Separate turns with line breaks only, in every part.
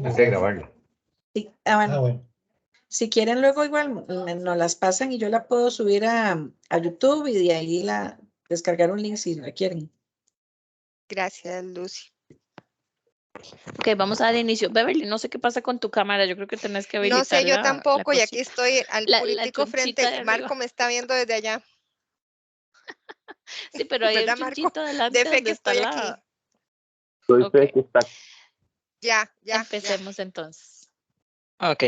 Desde grabarla.
Sí, bueno. Si quieren luego igual nos las pasan y yo la puedo subir a YouTube y de ahí descargar un link si requieren.
Gracias, Lucy.
Ok, vamos a dar inicio. Beverly, no sé qué pasa con tu cámara. Yo creo que tenés que habilitar
No sé, yo tampoco, y aquí
cosita.
estoy al puritico
chunchita
frente. Marco me está viendo desde allá.
Sí, pero hay un
¿Verdad, Marco?
chunchito adelante
De fe
donde
que
está
estoy
la...
aquí.
Soy
Ok.
fe que está.
Ya.
Empecemos entonces.
Ok.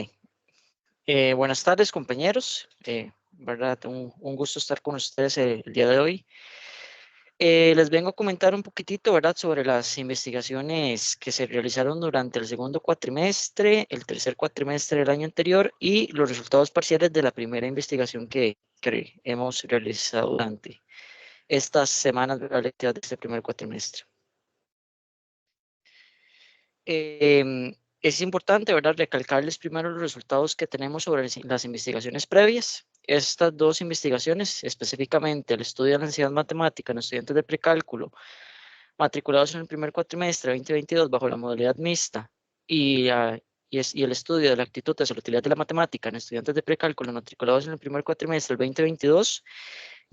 Buenas tardes, compañeros. ¿Verdad? Un gusto estar con ustedes el día de hoy. Les vengo a comentar un poquitito, ¿verdad?, sobre las investigaciones que se realizaron durante el segundo cuatrimestre, el tercer cuatrimestre del año anterior y los resultados parciales de la primera investigación que hemos realizado durante estas semanas lectivas de este primer cuatrimestre. Es importante, ¿verdad?, recalcarles primero los resultados que tenemos sobre las investigaciones previas. Estas dos investigaciones, específicamente el estudio de la ansiedad matemática en estudiantes de precálculo matriculados en el primer cuatrimestre 2022 bajo la modalidad mixta y el estudio de la actitud hacia la utilidad de la matemática en estudiantes de precálculo matriculados en el primer cuatrimestre del 2022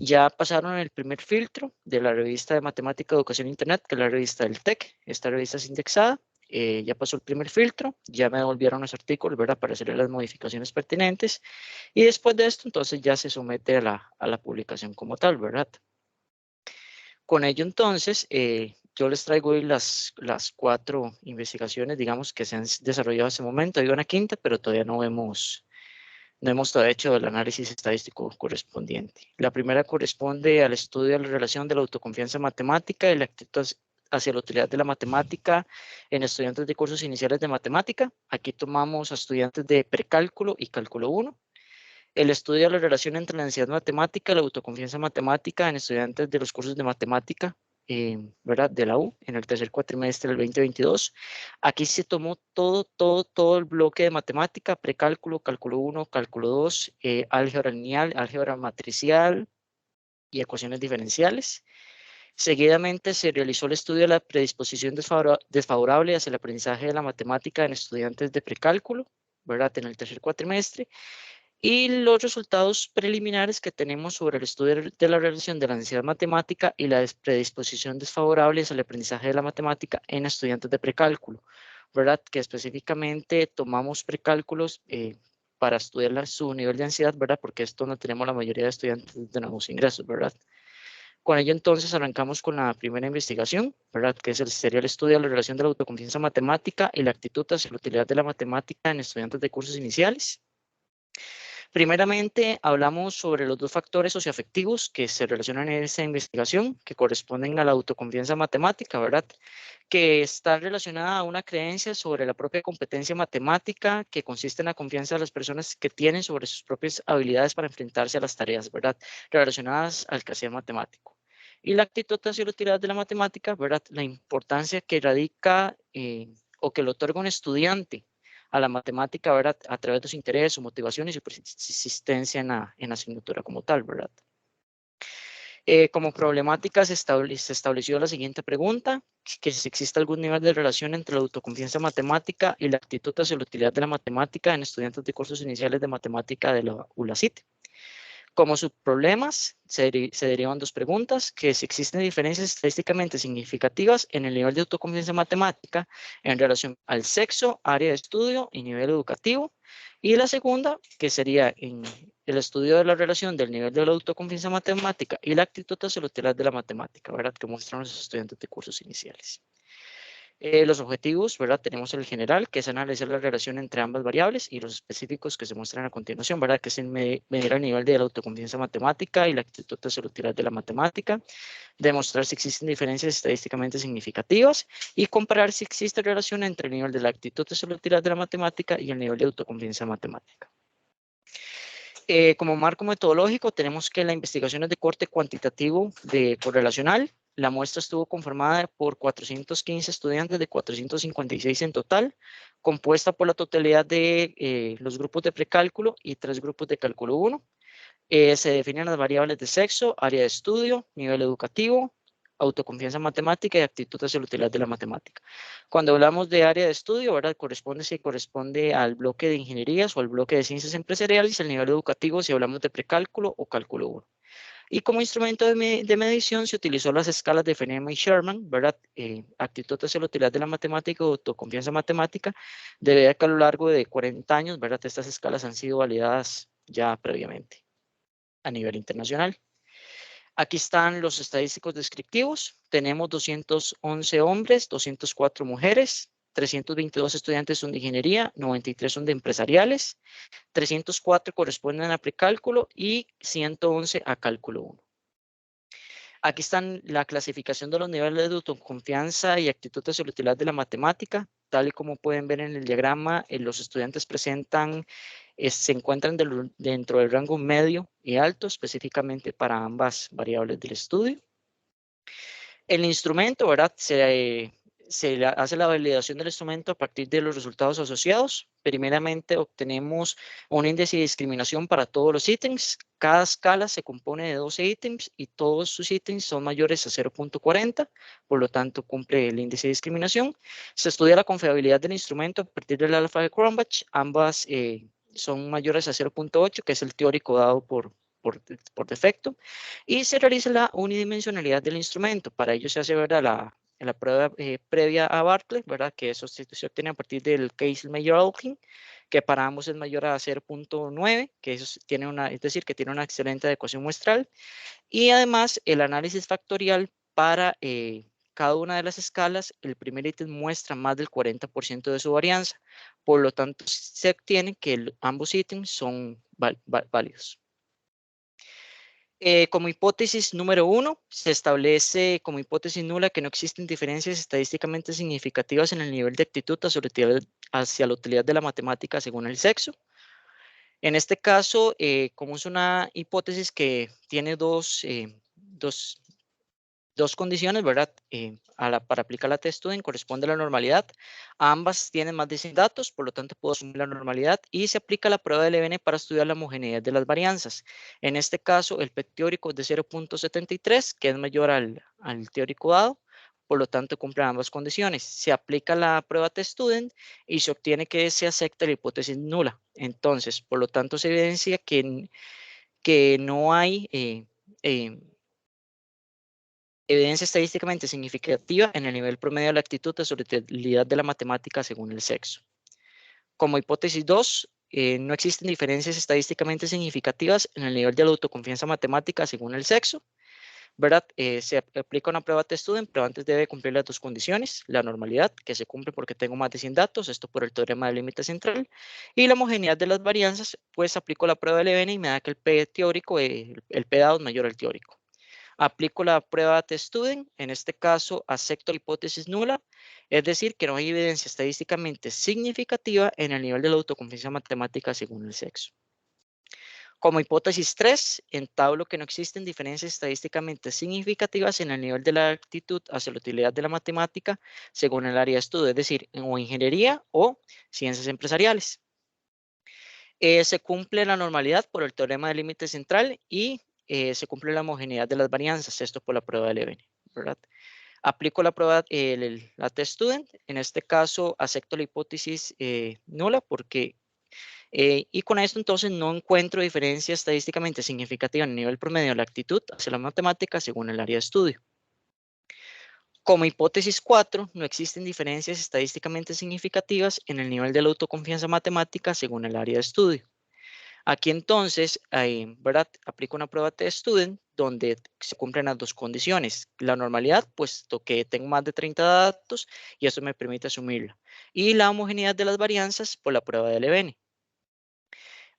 ya pasaron el primer filtro de la revista de Matemática, Educación e Internet, que es la revista del TEC. Esta revista es indexada. Ya pasó el primer filtro, ya me devolvieron los artículos, ¿verdad?, para hacerle las modificaciones pertinentes, y después de esto, entonces ya se somete a la publicación como tal, ¿verdad? Con ello, entonces, yo les traigo hoy las 4 investigaciones, digamos, que se han desarrollado hasta ese momento. Hay una quinta, pero todavía no hemos todavía hecho el análisis estadístico correspondiente. La primera corresponde al estudio de la relación de la autoconfianza matemática y la actitud hacia la utilidad de la matemática en estudiantes de cursos iniciales de matemática. Aquí tomamos a estudiantes de precálculo y cálculo 1. El estudio de la relación entre la ansiedad matemática y la autoconfianza matemática en estudiantes de los cursos de matemática, ¿verdad?, de la U, en el tercer cuatrimestre del 2022. Aquí se tomó todo el bloque de matemática, precálculo, cálculo 1, cálculo 2, álgebra lineal, álgebra matricial y ecuaciones diferenciales. Seguidamente se realizó el estudio de la predisposición desfavorable hacia el aprendizaje de la matemática en estudiantes de precálculo, ¿verdad?, en el tercer cuatrimestre. Y los resultados preliminares que tenemos sobre el estudio de la relación de la ansiedad matemática y la predisposición desfavorable al aprendizaje de la matemática en estudiantes de precálculo, ¿verdad?, que específicamente tomamos precálculos para estudiar su nivel de ansiedad, ¿verdad?, porque esto no tenemos la mayoría de estudiantes de nuevos ingresos, ¿verdad? Con ello, entonces, arrancamos con la primera investigación, ¿verdad?, que sería el estudio de la relación de la autoconfianza matemática y la actitud hacia la utilidad de la matemática en estudiantes de cursos iniciales. Primeramente, hablamos sobre los 2 factores socioafectivos que se relacionan en esta investigación, que corresponden a la autoconfianza matemática, ¿verdad?, que está relacionada a una creencia sobre la propia competencia matemática, que consiste en la confianza de las personas que tienen sobre sus propias habilidades para enfrentarse a las tareas, ¿verdad?, relacionadas al quehacer matemático. Y la actitud hacia la utilidad de la matemática, ¿verdad?, la importancia que radica o que le otorga un estudiante a la matemática, ¿verdad?, a través de su interés, su motivación y su persistencia en la asignatura como tal, ¿verdad? Como problemática se estableció la siguiente pregunta, que si existe algún nivel de relación entre la autoconfianza matemática y la actitud hacia la utilidad de la matemática en estudiantes de cursos iniciales de matemática de la ULACIT. Como subproblemas se derivan 2 preguntas, que si existen diferencias estadísticamente significativas en el nivel de autoconfianza matemática en relación al sexo, área de estudio y nivel educativo. Y la segunda, que sería en el estudio de la relación del nivel de la autoconfianza matemática y la actitud hacia la utilidad de la matemática, ¿verdad?, que muestran los estudiantes de cursos iniciales. Los objetivos, ¿verdad?, tenemos el general, que es analizar la relación entre ambas variables, y los específicos que se muestran a continuación, ¿verdad?, que es medir el nivel de la autoconfianza matemática y la actitud hacia la utilidad de la matemática, demostrar si existen diferencias estadísticamente significativas y comparar si existe relación entre el nivel de la actitud hacia la utilidad de la matemática y el nivel de autoconfianza matemática. Como marco metodológico, tenemos que la investigación es de corte cuantitativo de correlacional. La muestra estuvo conformada por 415 estudiantes de 456 en total, compuesta por la totalidad de los grupos de precálculo y 3 grupos de cálculo 1. Se definen las variables de sexo, área de estudio, nivel educativo, autoconfianza matemática y actitud hacia la utilidad de la matemática. Cuando hablamos de área de estudio, ¿verdad? Corresponde al bloque de ingenierías o al bloque de ciencias empresariales, el nivel educativo si hablamos de precálculo o cálculo 1. Y como instrumento de medición se utilizó las escalas de Feynman y Sherman, ¿verdad? Actitud hacia la utilidad de la matemática o autoconfianza matemática, debido a que a lo largo de 40 años, ¿verdad? Estas escalas han sido validadas ya previamente a nivel internacional. Aquí están los estadísticos descriptivos. Tenemos 211 hombres, 204 mujeres, 322 estudiantes son de ingeniería, 93 son de empresariales, 304 corresponden a precálculo y 111 a cálculo 1. Aquí están la clasificación de los niveles de autoconfianza y actitud hacia la utilidad de la matemática. Tal y como pueden ver en el diagrama, los estudiantes se encuentran dentro del rango medio y alto, específicamente para ambas variables del estudio. El instrumento, ¿verdad? Se hace la validación del instrumento a partir de los resultados asociados. Primeramente obtenemos un índice de discriminación para todos los ítems. Cada escala se compone de 12 ítems y todos sus ítems son mayores a 0.40, por lo tanto cumple el índice de discriminación. Se estudia la confiabilidad del instrumento a partir del alfa de Cronbach. Ambas son mayores a 0.8, que es el teórico dado por defecto, y se realiza la unidimensionalidad del instrumento. Para ello se hace, ¿verdad?, la prueba previa a Bartlett, ¿verdad?, que eso se obtiene a partir del Case-Mayer-Alkin, que para ambos es mayor a 0.9, que eso es decir, que tiene una excelente adecuación muestral, y además el análisis factorial para cada una de las escalas, el primer ítem muestra más del 40% de su varianza, por lo tanto se obtiene que ambos ítems son válidos. Como hipótesis número 1, se establece como hipótesis nula que no existen diferencias estadísticamente significativas en el nivel de actitud hacia la utilidad de la matemática según el sexo. En este caso, como es una hipótesis que tiene dos condiciones, ¿verdad? Para aplicar la test-student corresponde a la normalidad. Ambas tienen más de 100 datos, por lo tanto puedo asumir la normalidad y se aplica la prueba de Levene para estudiar la homogeneidad de las varianzas. En este caso, el P teórico es de 0.73, que es mayor al teórico dado, por lo tanto cumple ambas condiciones. Se aplica la prueba test-student y se obtiene que se acepta la hipótesis nula. Entonces, por lo tanto, se evidencia que no hay evidencia estadísticamente significativa en el nivel promedio de la actitud de la utilidad de la matemática según el sexo. Como hipótesis 2, no existen diferencias estadísticamente significativas en el nivel de la autoconfianza matemática según el sexo, ¿verdad? Se aplica una prueba test-student, pero antes debe cumplir las dos condiciones: la normalidad, que se cumple porque tengo más de 100 datos, esto por el teorema del límite central, y la homogeneidad de las varianzas, pues aplico la prueba de Levene y me da que el P teórico, el P dado es mayor al teórico. Aplico la prueba test-student, en este caso acepto la hipótesis nula, es decir, que no hay evidencia estadísticamente significativa en el nivel de la autoconfianza matemática según el sexo. Como hipótesis 3, entablo que no existen diferencias estadísticamente significativas en el nivel de la actitud hacia la utilidad de la matemática según el área de estudio, es decir, o ingeniería o ciencias empresariales. Se cumple la normalidad por el teorema del límite central y se cumple la homogeneidad de las varianzas, esto por la prueba de Levene, ¿verdad? Aplico la prueba, la test-student, en este caso acepto la hipótesis nula porque, y con esto entonces no encuentro diferencia estadísticamente significativa en el nivel promedio de la actitud hacia la matemática según el área de estudio. Como hipótesis 4, no existen diferencias estadísticamente significativas en el nivel de la autoconfianza matemática según el área de estudio. Aquí entonces, ¿verdad?, aplico una prueba test-student donde se cumplen las dos condiciones. La normalidad, puesto que tengo más de 30 datos y eso me permite asumirla. Y la homogeneidad de las varianzas por la prueba de Levene.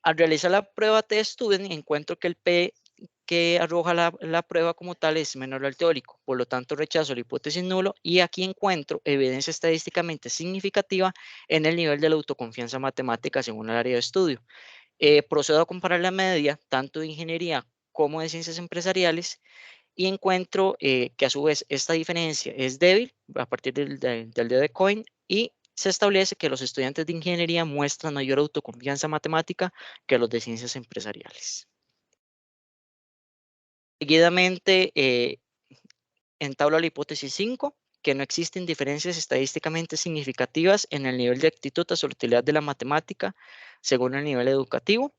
Al realizar la prueba test-student encuentro que el P que arroja la prueba como tal es menor al teórico, por lo tanto rechazo la hipótesis nulo y aquí encuentro evidencia estadísticamente significativa en el nivel de la autoconfianza matemática según el área de estudio. Procedo a comparar la media tanto de ingeniería como de ciencias empresariales y encuentro que a su vez esta diferencia es débil a partir del dedo de Cohen y se establece que los estudiantes de ingeniería muestran mayor autoconfianza matemática que los de ciencias empresariales. Seguidamente, entabla la hipótesis 5, que no existen diferencias estadísticamente significativas en el nivel de actitud hacia la utilidad de la matemática según el nivel educativo.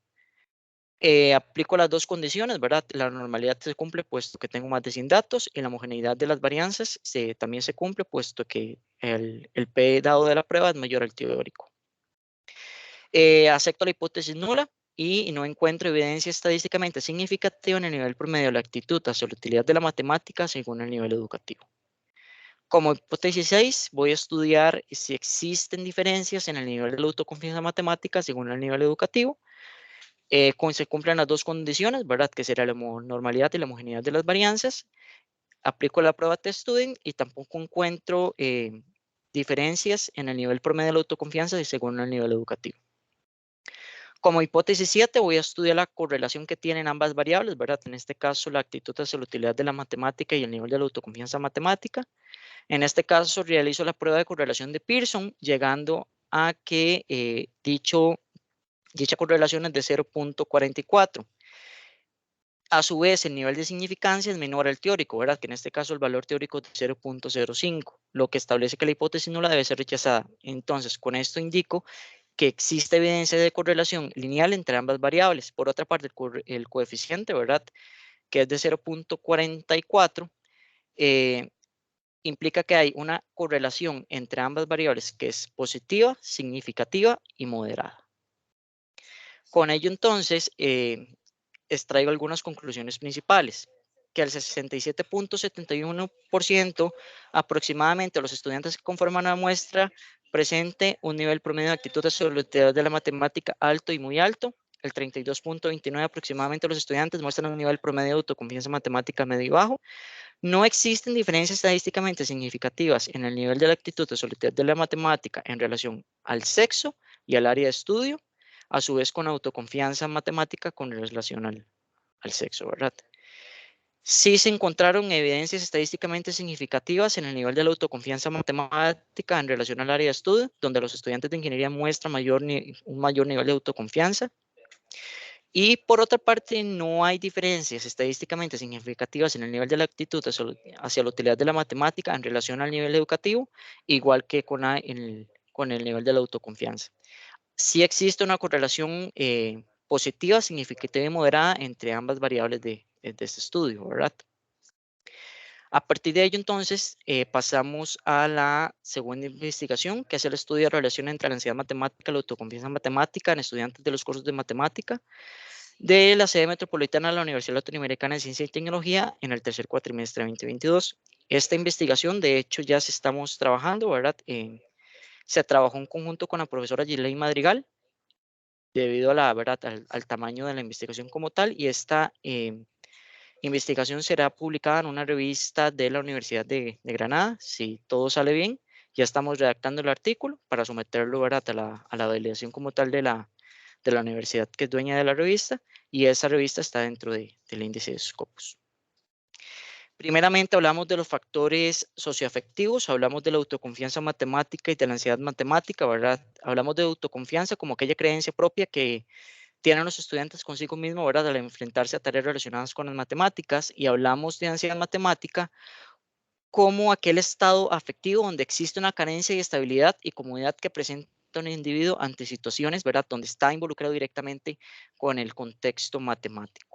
Aplico las dos condiciones, ¿verdad? La normalidad se cumple puesto que tengo más de 100 datos y la homogeneidad de las varianzas también se cumple puesto que el P dado de la prueba es mayor al teórico. Acepto la hipótesis nula y no encuentro evidencia estadísticamente significativa en el nivel promedio de la actitud hacia la utilidad de la matemática según el nivel educativo. Como hipótesis 6, voy a estudiar si existen diferencias en el nivel de la autoconfianza matemática según el nivel educativo. Se cumplen las dos condiciones, ¿verdad? Que será la normalidad y la homogeneidad de las varianzas. Aplico la prueba test-student y tampoco encuentro diferencias en el nivel promedio de la autoconfianza y según el nivel educativo. Como hipótesis 7, voy a estudiar la correlación que tienen ambas variables, ¿verdad? En este caso, la actitud hacia la utilidad de la matemática y el nivel de la autoconfianza matemática. En este caso, realizo la prueba de correlación de Pearson, llegando a que dicha correlación es de 0.44. A su vez, el nivel de significancia es menor al teórico, ¿verdad? Que en este caso el valor teórico es de 0.05, lo que establece que la hipótesis nula debe ser rechazada. Entonces, con esto indico que existe evidencia de correlación lineal entre ambas variables. Por otra parte, el coeficiente, ¿verdad? Que es de 0.44, implica que hay una correlación entre ambas variables que es positiva, significativa y moderada. Con ello, entonces, extraigo algunas conclusiones principales, que al 67.71% aproximadamente de los estudiantes que conforman la muestra presente un nivel promedio de actitud hacia la utilidad de la matemática alto y muy alto. El 32.29% aproximadamente de los estudiantes muestran un nivel promedio de autoconfianza matemática medio y bajo. No existen diferencias estadísticamente significativas en el nivel de la actitud de solidez de la matemática en relación al sexo y al área de estudio, a su vez con autoconfianza matemática con relación al sexo, ¿verdad? Sí se encontraron evidencias estadísticamente significativas en el nivel de la autoconfianza matemática en relación al área de estudio, donde los estudiantes de ingeniería muestran un mayor nivel de autoconfianza. Y por otra parte, no hay diferencias estadísticamente significativas en el nivel de la actitud hacia la utilidad de la matemática en relación al nivel educativo, igual que con el nivel de la autoconfianza. Sí existe una correlación positiva, significativa y moderada entre ambas variables de este estudio, ¿verdad? A partir de ello, entonces, pasamos a la segunda investigación, que es el estudio de relación entre la ansiedad matemática y la autoconfianza matemática en estudiantes de los cursos de matemática de la sede metropolitana de la Universidad Latinoamericana de Ciencia y Tecnología en el tercer cuatrimestre de 2022. Esta investigación, de hecho, ya se estamos trabajando, ¿verdad? Se trabajó en conjunto con la profesora Gilei Madrigal, debido a la verdad al tamaño de la investigación como tal, y esta investigación será publicada en una revista de la Universidad de Granada, si todo sale bien. Ya estamos redactando el artículo para someterlo, ¿verdad? a la validación como tal de la universidad que es dueña de la revista, y esa revista está dentro del índice de Scopus. Primeramente hablamos de los factores socioafectivos, hablamos de la autoconfianza matemática y de la ansiedad matemática, ¿verdad? Hablamos de autoconfianza como aquella creencia propia que tienen los estudiantes consigo mismo, ¿verdad? Al enfrentarse a tareas relacionadas con las matemáticas, y hablamos de ansiedad matemática como aquel estado afectivo donde existe una carencia de estabilidad y comodidad que presenta un individuo ante situaciones, ¿verdad? Donde está involucrado directamente con el contexto matemático.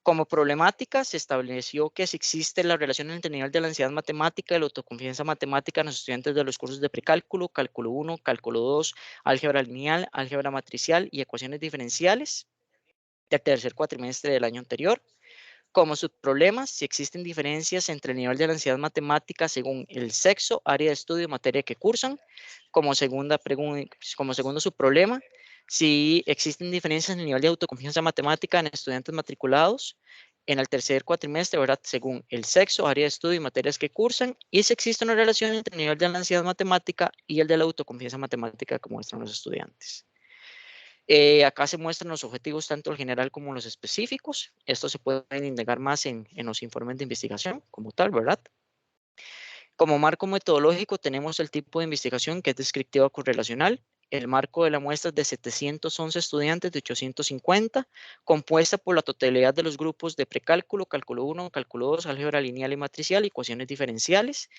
Como problemática, se estableció que si existe la relación entre el nivel de la ansiedad matemática y la autoconfianza matemática en los estudiantes de los cursos de precálculo, cálculo 1, cálculo 2, álgebra lineal, álgebra matricial y ecuaciones diferenciales del tercer cuatrimestre del año anterior. Como subproblemas, si existen diferencias entre el nivel de la ansiedad matemática según el sexo, área de estudio y materia que cursan. Como segundo subproblema, si existen diferencias en el nivel de autoconfianza matemática en estudiantes matriculados en el tercer cuatrimestre, ¿verdad? Según el sexo, área de estudio y materias que cursan. Y si existe una relación entre el nivel de la ansiedad matemática y el de la autoconfianza matemática que muestran los estudiantes. Acá se muestran los objetivos tanto el general como los específicos. Estos se pueden indagar más en los informes de investigación como tal, ¿verdad? Como marco metodológico tenemos el tipo de investigación que es descriptiva correlacional, El marco de la muestra es de 711 estudiantes de 850, compuesta por la totalidad de los grupos de precálculo, cálculo 1, cálculo 2, álgebra lineal y matricial, ecuaciones diferenciales.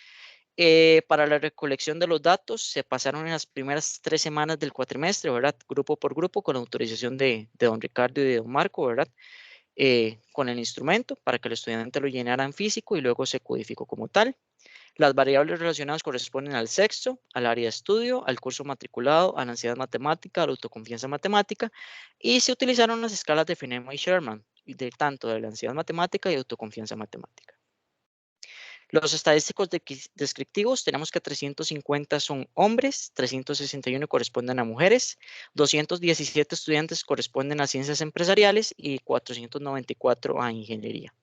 Para la recolección de los datos se pasaron en las primeras 3 semanas del cuatrimestre, ¿verdad? Grupo por grupo, con la autorización de don Ricardo y de don Marco, ¿verdad? Con el instrumento para que el estudiante lo llenara en físico y luego se codificó como tal. Las variables relacionadas corresponden al sexo, al área de estudio, al curso matriculado, a la ansiedad matemática, a la autoconfianza matemática, y se utilizaron las escalas de Feynman y Sherman, tanto de la ansiedad matemática y autoconfianza matemática. Los estadísticos descriptivos, tenemos que 350 son hombres, 361 corresponden a mujeres, 217 estudiantes corresponden a ciencias empresariales y 494 a ingeniería.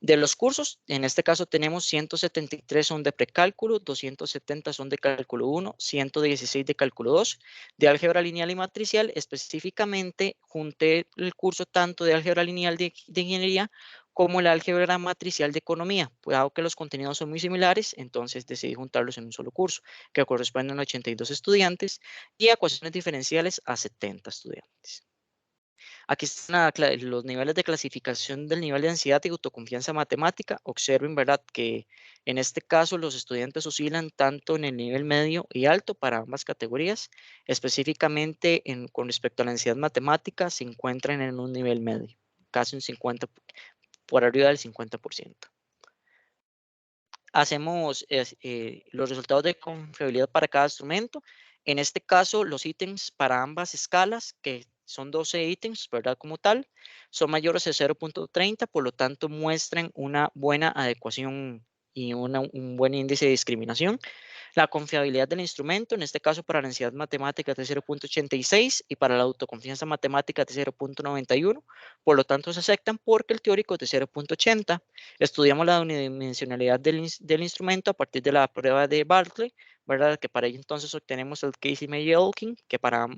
De los cursos, en este caso tenemos 173 son de precálculo, 270 son de cálculo 1, 116 de cálculo 2, de álgebra lineal y matricial. Específicamente junté el curso tanto de álgebra lineal de ingeniería como el álgebra matricial de economía. Dado que los contenidos son muy similares, entonces decidí juntarlos en un solo curso, que corresponden a 82 estudiantes, y a ecuaciones diferenciales a 70 estudiantes. Aquí están los niveles de clasificación del nivel de ansiedad y autoconfianza matemática. Observen, ¿verdad?, que en este caso los estudiantes oscilan tanto en el nivel medio y alto para ambas categorías. Específicamente con respecto a la ansiedad matemática se encuentran en un nivel medio, casi un 50, por arriba del 50%. Hacemos los resultados de confiabilidad para cada instrumento. En este caso, los ítems para ambas escalas, que son 12 ítems, ¿verdad? Como tal, son mayores de 0.30, por lo tanto muestran una buena adecuación y un buen índice de discriminación. La confiabilidad del instrumento, en este caso para la ansiedad matemática es de 0.86 y para la autoconfianza matemática es de 0.91, por lo tanto se aceptan porque el teórico es de 0.80. Estudiamos la unidimensionalidad del instrumento a partir de la prueba de Bartley, ¿verdad? Que para ello entonces obtenemos el Casey-Meyer-Elkin, que para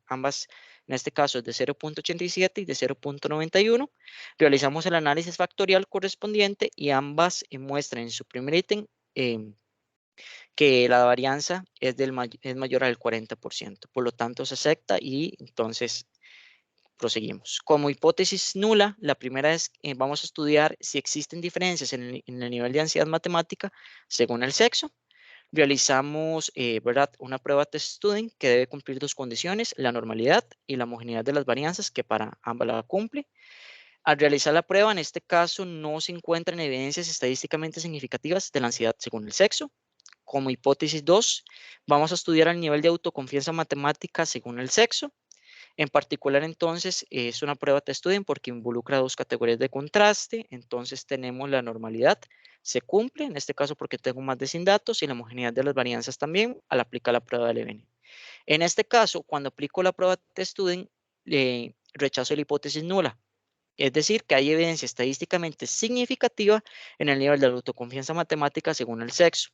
ambas, en este caso es de 0.87 y de 0.91. Realizamos el análisis factorial correspondiente y ambas muestran en su primer ítem que la varianza es mayor al 40%. Por lo tanto, se acepta y entonces proseguimos. Como hipótesis nula, la primera es vamos a estudiar si existen diferencias en el nivel de ansiedad matemática según el sexo. Realizamos ¿verdad?, una prueba test student que debe cumplir 2 condiciones, la normalidad y la homogeneidad de las varianzas, que para ambas la cumple. Al realizar la prueba, en este caso, no se encuentran evidencias estadísticamente significativas de la ansiedad según el sexo. Como hipótesis 2, vamos a estudiar el nivel de autoconfianza matemática según el sexo. En particular, entonces, es una prueba test student porque involucra 2 categorías de contraste. Entonces, tenemos la normalidad, se cumple, en este caso porque tengo más de 100 datos, y la homogeneidad de las varianzas también al aplicar la prueba de Levene. En este caso, cuando aplico la prueba test student, rechazo la hipótesis nula. Es decir, que hay evidencia estadísticamente significativa en el nivel de la autoconfianza matemática según el sexo.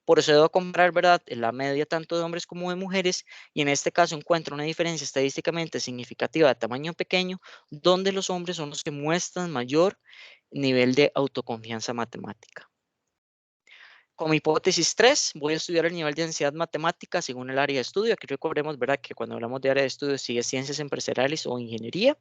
Procedo a comparar, ¿verdad?, la media tanto de hombres como de mujeres, y en este caso encuentro una diferencia estadísticamente significativa de tamaño pequeño, donde los hombres son los que muestran mayor nivel de autoconfianza matemática. Como hipótesis 3, voy a estudiar el nivel de ansiedad matemática según el área de estudio. Aquí recordemos, ¿verdad?, que cuando hablamos de área de estudio sigue ciencias empresariales o ingeniería.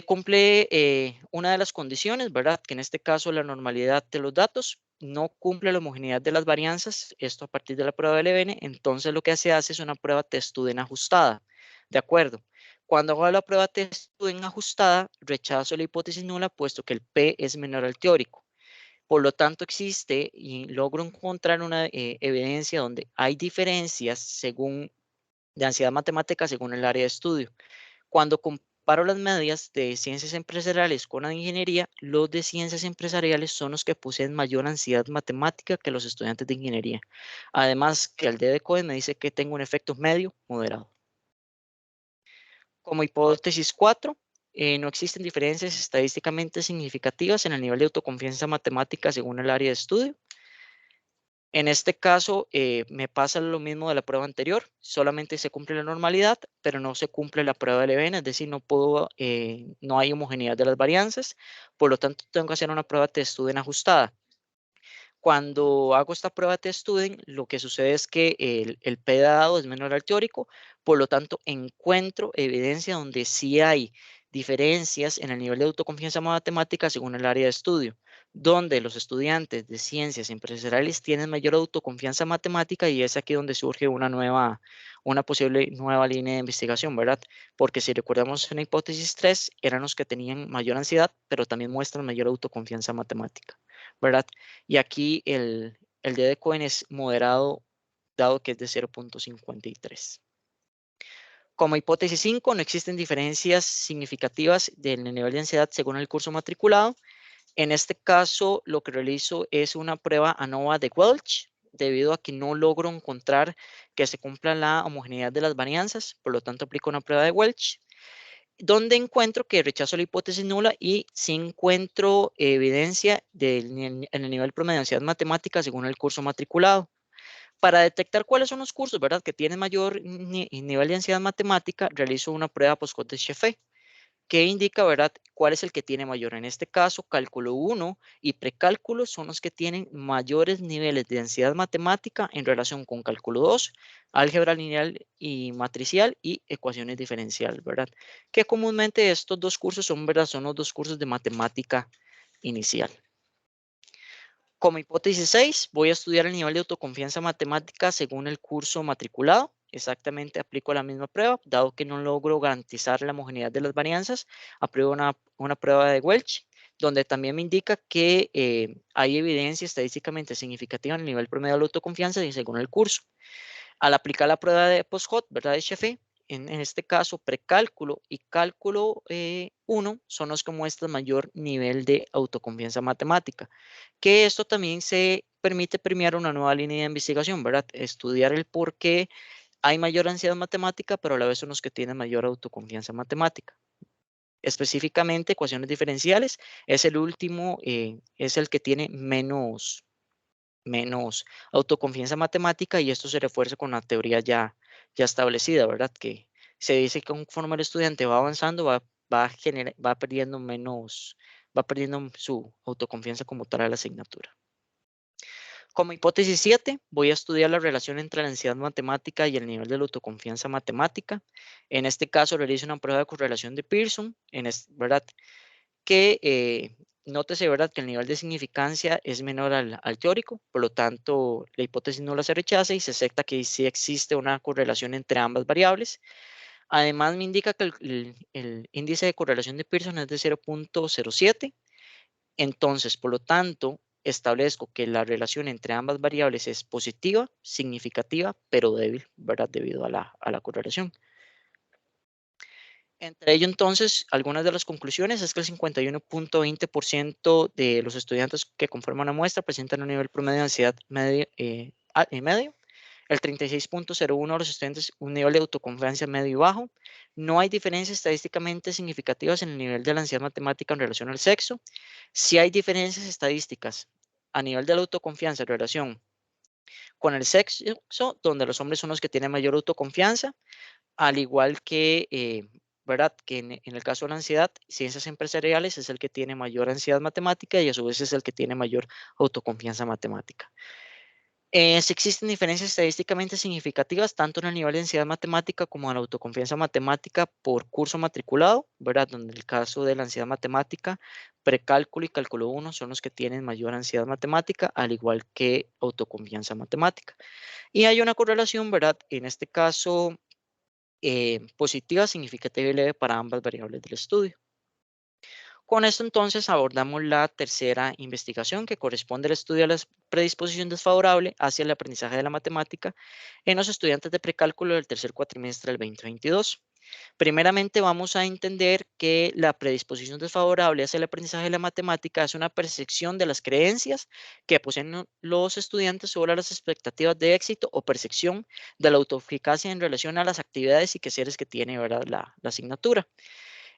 Cumple una de las condiciones, ¿verdad?, que en este caso la normalidad de los datos, no cumple la homogeneidad de las varianzas, esto a partir de la prueba de Levene. Entonces lo que se hace es una prueba test student ajustada. De acuerdo. Cuando hago la prueba test student ajustada, rechazo la hipótesis nula, puesto que el P es menor al teórico. Por lo tanto, existe y logro encontrar una evidencia donde hay diferencias de ansiedad matemática según el área de estudio. Cuando comparo las medias de ciencias empresariales con la de ingeniería, los de ciencias empresariales son los que poseen mayor ansiedad matemática que los estudiantes de ingeniería. Además, que el DDCODE me dice que tengo un efecto medio moderado. Como hipótesis 4, no existen diferencias estadísticamente significativas en el nivel de autoconfianza matemática según el área de estudio. En este caso, me pasa lo mismo de la prueba anterior, solamente se cumple la normalidad, pero no se cumple la prueba de Levene, es decir, no hay homogeneidad de las varianzas, por lo tanto tengo que hacer una prueba test student ajustada. Cuando hago esta prueba de test student, lo que sucede es que el P dado es menor al teórico, por lo tanto encuentro evidencia donde sí hay diferencias en el nivel de autoconfianza matemática según el área de estudio, donde los estudiantes de ciencias empresariales tienen mayor autoconfianza matemática y es aquí donde surge una posible nueva línea de investigación, ¿verdad? Porque si recordamos en la hipótesis 3, eran los que tenían mayor ansiedad, pero también muestran mayor autoconfianza matemática, ¿verdad? Y aquí el D de Cohen es moderado, dado que es de 0.53. Como hipótesis 5, no existen diferencias significativas del nivel de ansiedad según el curso matriculado. En este caso, lo que realizo es una prueba ANOVA de Welch, debido a que no logro encontrar que se cumpla la homogeneidad de las varianzas. Por lo tanto, aplico una prueba de Welch, donde encuentro que rechazo la hipótesis nula y sí encuentro evidencia en el nivel promedio de ansiedad matemática según el curso matriculado. Para detectar cuáles son los cursos, ¿verdad?, que tienen mayor nivel de ansiedad matemática, realizo una prueba post-code de Sheffield, que indica, ¿verdad?, cuál es el que tiene mayor. En este caso, cálculo 1 y precálculo son los que tienen mayores niveles de ansiedad matemática en relación con cálculo 2, álgebra lineal y matricial y ecuaciones diferenciales, ¿verdad? Que comúnmente estos dos cursos son, ¿verdad?, son los dos cursos de matemática inicial. Como hipótesis 6, voy a estudiar el nivel de autoconfianza matemática según el curso matriculado. Exactamente aplico la misma prueba, dado que no logro garantizar la homogeneidad de las varianzas, aplico una prueba de Welch, donde también me indica que hay evidencia estadísticamente significativa en el nivel promedio de la autoconfianza y según el curso. Al aplicar la prueba de post-hot, ¿verdad?, de Sheffield, en este caso, precálculo y cálculo 1 son los que muestran mayor nivel de autoconfianza matemática, que esto también se permite premiar una nueva línea de investigación, ¿verdad? Estudiar el por qué hay mayor ansiedad matemática, pero a la vez son los que tienen mayor autoconfianza matemática. Específicamente, ecuaciones diferenciales es el último, es el que tiene menos autoconfianza matemática, y esto se refuerza con la teoría ya establecida, ¿verdad? Que se dice que conforme el estudiante va avanzando, va perdiendo su autoconfianza como tal a la asignatura. Como hipótesis 7, voy a estudiar la relación entre la ansiedad matemática y el nivel de la autoconfianza matemática. En este caso, realizo una prueba de correlación de Pearson, ¿verdad?, que nótese, ¿verdad?, que el nivel de significancia es menor al teórico, por lo tanto, la hipótesis nula se rechaza y se acepta que sí existe una correlación entre ambas variables. Además, me indica que el índice de correlación de Pearson es de 0.07. Entonces, por lo tanto, establezco que la relación entre ambas variables es positiva, significativa, pero débil, ¿verdad?, debido a la correlación. Entre ello, entonces, algunas de las conclusiones es que el 51.20% de los estudiantes que conforman una muestra presentan un nivel promedio de ansiedad medio, el 36.01% de los estudiantes un nivel de autoconfianza medio y bajo. No hay diferencias estadísticamente significativas en el nivel de la ansiedad matemática en relación al sexo. Sí hay diferencias estadísticas a nivel de la autoconfianza en relación con el sexo, donde los hombres son los que tienen mayor autoconfianza, al igual que, ¿verdad?, que en el caso de la ansiedad, ciencias empresariales es el que tiene mayor ansiedad matemática y a su vez es el que tiene mayor autoconfianza matemática. Si existen diferencias estadísticamente significativas tanto en el nivel de ansiedad matemática como en la autoconfianza matemática por curso matriculado, ¿verdad?, donde en el caso de la ansiedad matemática, precálculo y cálculo 1 son los que tienen mayor ansiedad matemática, al igual que autoconfianza matemática. Y hay una correlación, ¿verdad?, en este caso, positiva, significativa y leve para ambas variables del estudio. Con esto, entonces, abordamos la tercera investigación, que corresponde al estudio de la predisposición desfavorable hacia el aprendizaje de la matemática en los estudiantes de precálculo del tercer cuatrimestre del 2022. Primeramente, vamos a entender que la predisposición desfavorable hacia el aprendizaje de la matemática es una percepción de las creencias que poseen los estudiantes sobre las expectativas de éxito o percepción de la autoeficacia en relación a las actividades y quehaceres que tiene, ¿verdad?, la asignatura.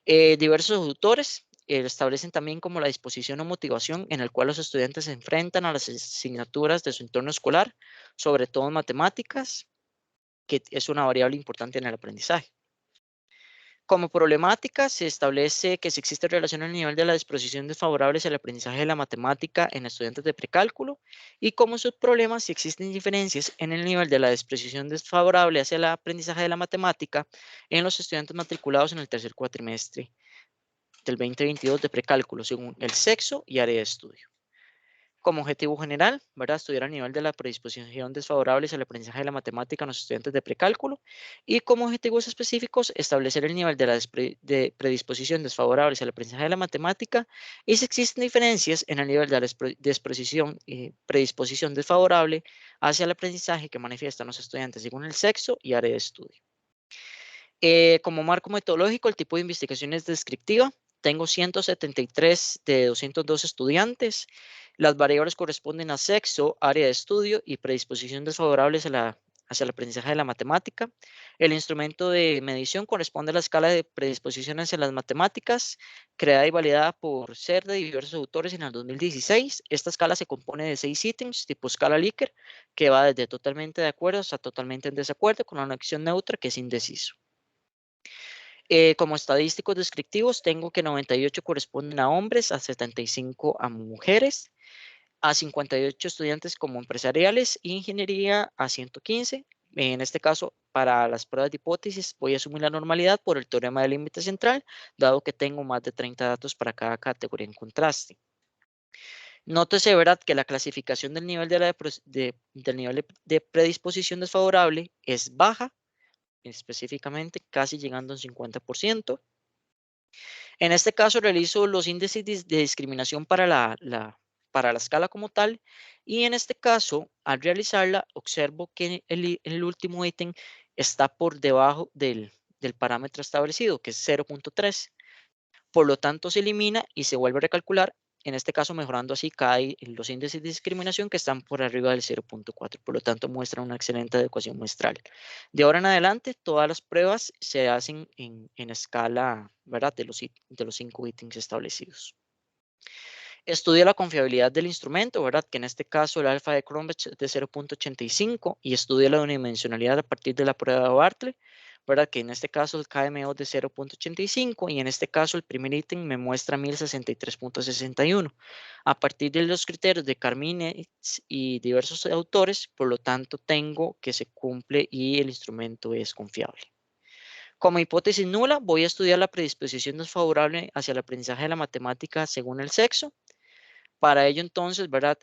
Diversos autores establecen también como la disposición o motivación en el cual los estudiantes se enfrentan a las asignaturas de su entorno escolar, sobre todo en matemáticas, que es una variable importante en el aprendizaje. Como problemática, se establece que si existe relación en el nivel de la disposición desfavorable hacia el aprendizaje de la matemática en estudiantes de precálculo, y como subproblema, si existen diferencias en el nivel de la disposición desfavorable hacia el aprendizaje de la matemática en los estudiantes matriculados en el tercer cuatrimestre del 2022 de precálculo, según el sexo y área de estudio. Como objetivo general, ¿verdad? Estudiar el nivel de la predisposición desfavorable hacia el aprendizaje de la matemática en los estudiantes de precálculo, y como objetivos específicos, establecer el nivel de la predisposición desfavorable hacia el aprendizaje de la matemática y si existen diferencias en el nivel de la predisposición desfavorable hacia el aprendizaje que manifiestan los estudiantes según el sexo y área de estudio. Como marco metodológico, el tipo de investigación es descriptiva. Tengo 173 de 202 estudiantes. Las variables corresponden a sexo, área de estudio y predisposición desfavorables hacia el aprendizaje de la matemática. El instrumento de medición corresponde a la escala de predisposición hacia las matemáticas, creada y validada por CER de diversos autores en el 2016. Esta escala se compone de 6 ítems, tipo escala Likert, que va desde totalmente de acuerdo hasta totalmente en desacuerdo, con una acción neutra que es indeciso. Como estadísticos descriptivos, tengo que 98 corresponden a hombres, a 75 a mujeres, a 58 estudiantes como empresariales e ingeniería a 115. En este caso, para las pruebas de hipótesis, voy a asumir la normalidad por el teorema del límite central, dado que tengo más de 30 datos para cada categoría en contraste. Nótese, ¿verdad?, que la clasificación del nivel de predisposición desfavorable es baja, específicamente casi llegando a un 50%. En este caso realizo los índices de discriminación para la escala como tal, y en este caso, al realizarla, observo que el último ítem está por debajo del parámetro establecido, que es 0.3. Por lo tanto, se elimina y se vuelve a recalcular, en este caso mejorando así los índices de discriminación que están por arriba del 0.4. Por lo tanto, muestran una excelente adecuación muestral. De ahora en adelante, todas las pruebas se hacen en escala, ¿verdad?, de los 5 ítems establecidos. Estudia la confiabilidad del instrumento, ¿verdad?, que en este caso el alfa de Cronbach es de 0.85, y estudia la unidimensionalidad a partir de la prueba de Bartlett, ¿verdad?, que en este caso el KMO es de 0.85, y en este caso el primer ítem me muestra 1063.61. A partir de los criterios de Carmine y diversos autores, por lo tanto tengo que se cumple y el instrumento es confiable. Como hipótesis nula, voy a estudiar la predisposición desfavorable hacia el aprendizaje de la matemática según el sexo. Para ello, entonces, ¿verdad?,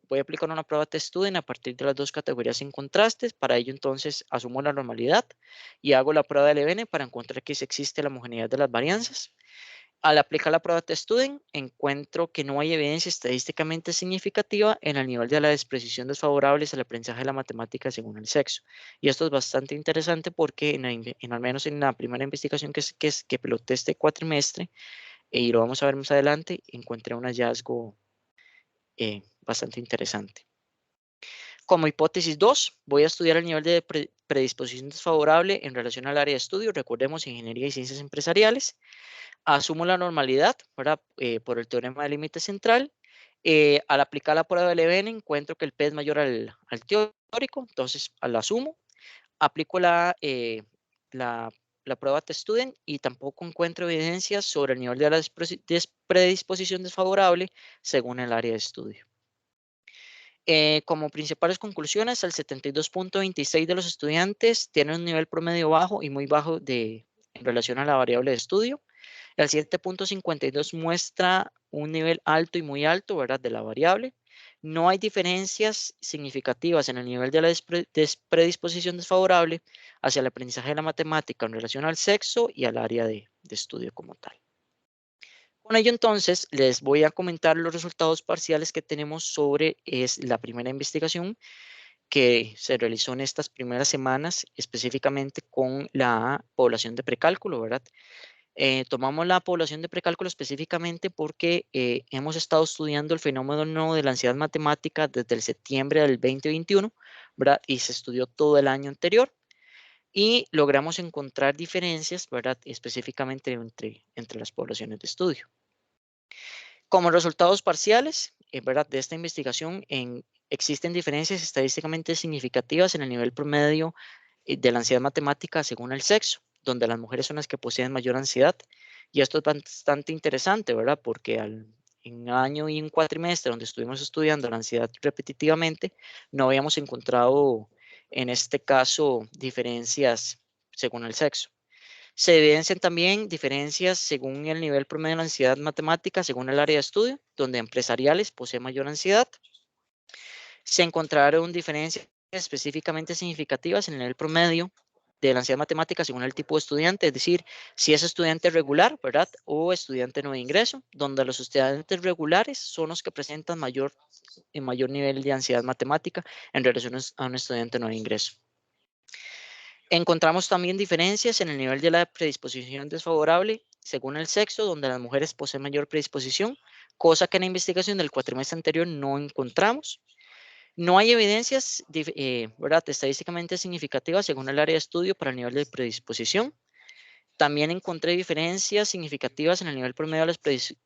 voy a aplicar una prueba test student a partir de las dos categorías sin contrastes. Para ello, entonces, asumo la normalidad y hago la prueba de Levene para encontrar que si existe la homogeneidad de las varianzas. Al aplicar la prueba test student, encuentro que no hay evidencia estadísticamente significativa en el nivel de la despreciación desfavorable al aprendizaje de la matemática según el sexo. Y esto es bastante interesante porque al menos en la primera investigación que piloté este cuatrimestre, y lo vamos a ver más adelante, encontré un hallazgo bastante interesante. Como hipótesis 2, voy a estudiar el nivel de predisposición desfavorable en relación al área de estudio. Recordemos, ingeniería y ciencias empresariales. Asumo la normalidad, ¿verdad?, por el teorema del límite central. Al aplicar la prueba de Levene, encuentro que el P es mayor al teórico, entonces la asumo. Aplico la prueba test student y tampoco encuentro evidencias sobre el nivel de la predisposición desfavorable según el área de estudio. Como principales conclusiones, el 72.26 de los estudiantes tienen un nivel promedio bajo y muy bajo en relación a la variable de estudio. El 7.52 muestra un nivel alto y muy alto, ¿verdad?, de la variable. No hay diferencias significativas en el nivel de la predisposición desfavorable hacia el aprendizaje de la matemática en relación al sexo y al área de estudio como tal. Con ello, entonces, les voy a comentar los resultados parciales que tenemos sobre la primera investigación que se realizó en estas primeras semanas, específicamente con la población de precálculo, ¿verdad? Tomamos la población de precálculo específicamente porque hemos estado estudiando el fenómeno de la ansiedad matemática desde el septiembre del 2021, ¿verdad?, y se estudió todo el año anterior y logramos encontrar diferencias, ¿verdad?, específicamente entre las poblaciones de estudio. Como resultados parciales, ¿verdad?, de esta investigación, existen diferencias estadísticamente significativas en el nivel promedio de la ansiedad matemática según el sexo. donde las mujeres son las que poseen mayor ansiedad. Y esto es bastante interesante, ¿verdad? Porque en un año y un cuatrimestre donde estuvimos estudiando la ansiedad repetitivamente, no habíamos encontrado en este caso diferencias según el sexo. Se evidencian también diferencias según el nivel promedio de la ansiedad matemática, según el área de estudio, donde empresariales poseen mayor ansiedad. Se encontraron diferencias específicamente significativas en el nivel promedio de la ansiedad matemática según el tipo de estudiante, es decir, si es estudiante regular, ¿verdad? O estudiante no de ingreso, donde los estudiantes regulares son los que presentan mayor nivel de ansiedad matemática en relación a un estudiante no de ingreso. Encontramos también diferencias en el nivel de la predisposición desfavorable según el sexo, donde las mujeres poseen mayor predisposición, cosa que en la investigación del cuatrimestre anterior no encontramos. No hay evidencias ¿verdad? Estadísticamente significativas según el área de estudio para el nivel de predisposición. También encontré diferencias significativas en el nivel promedio de las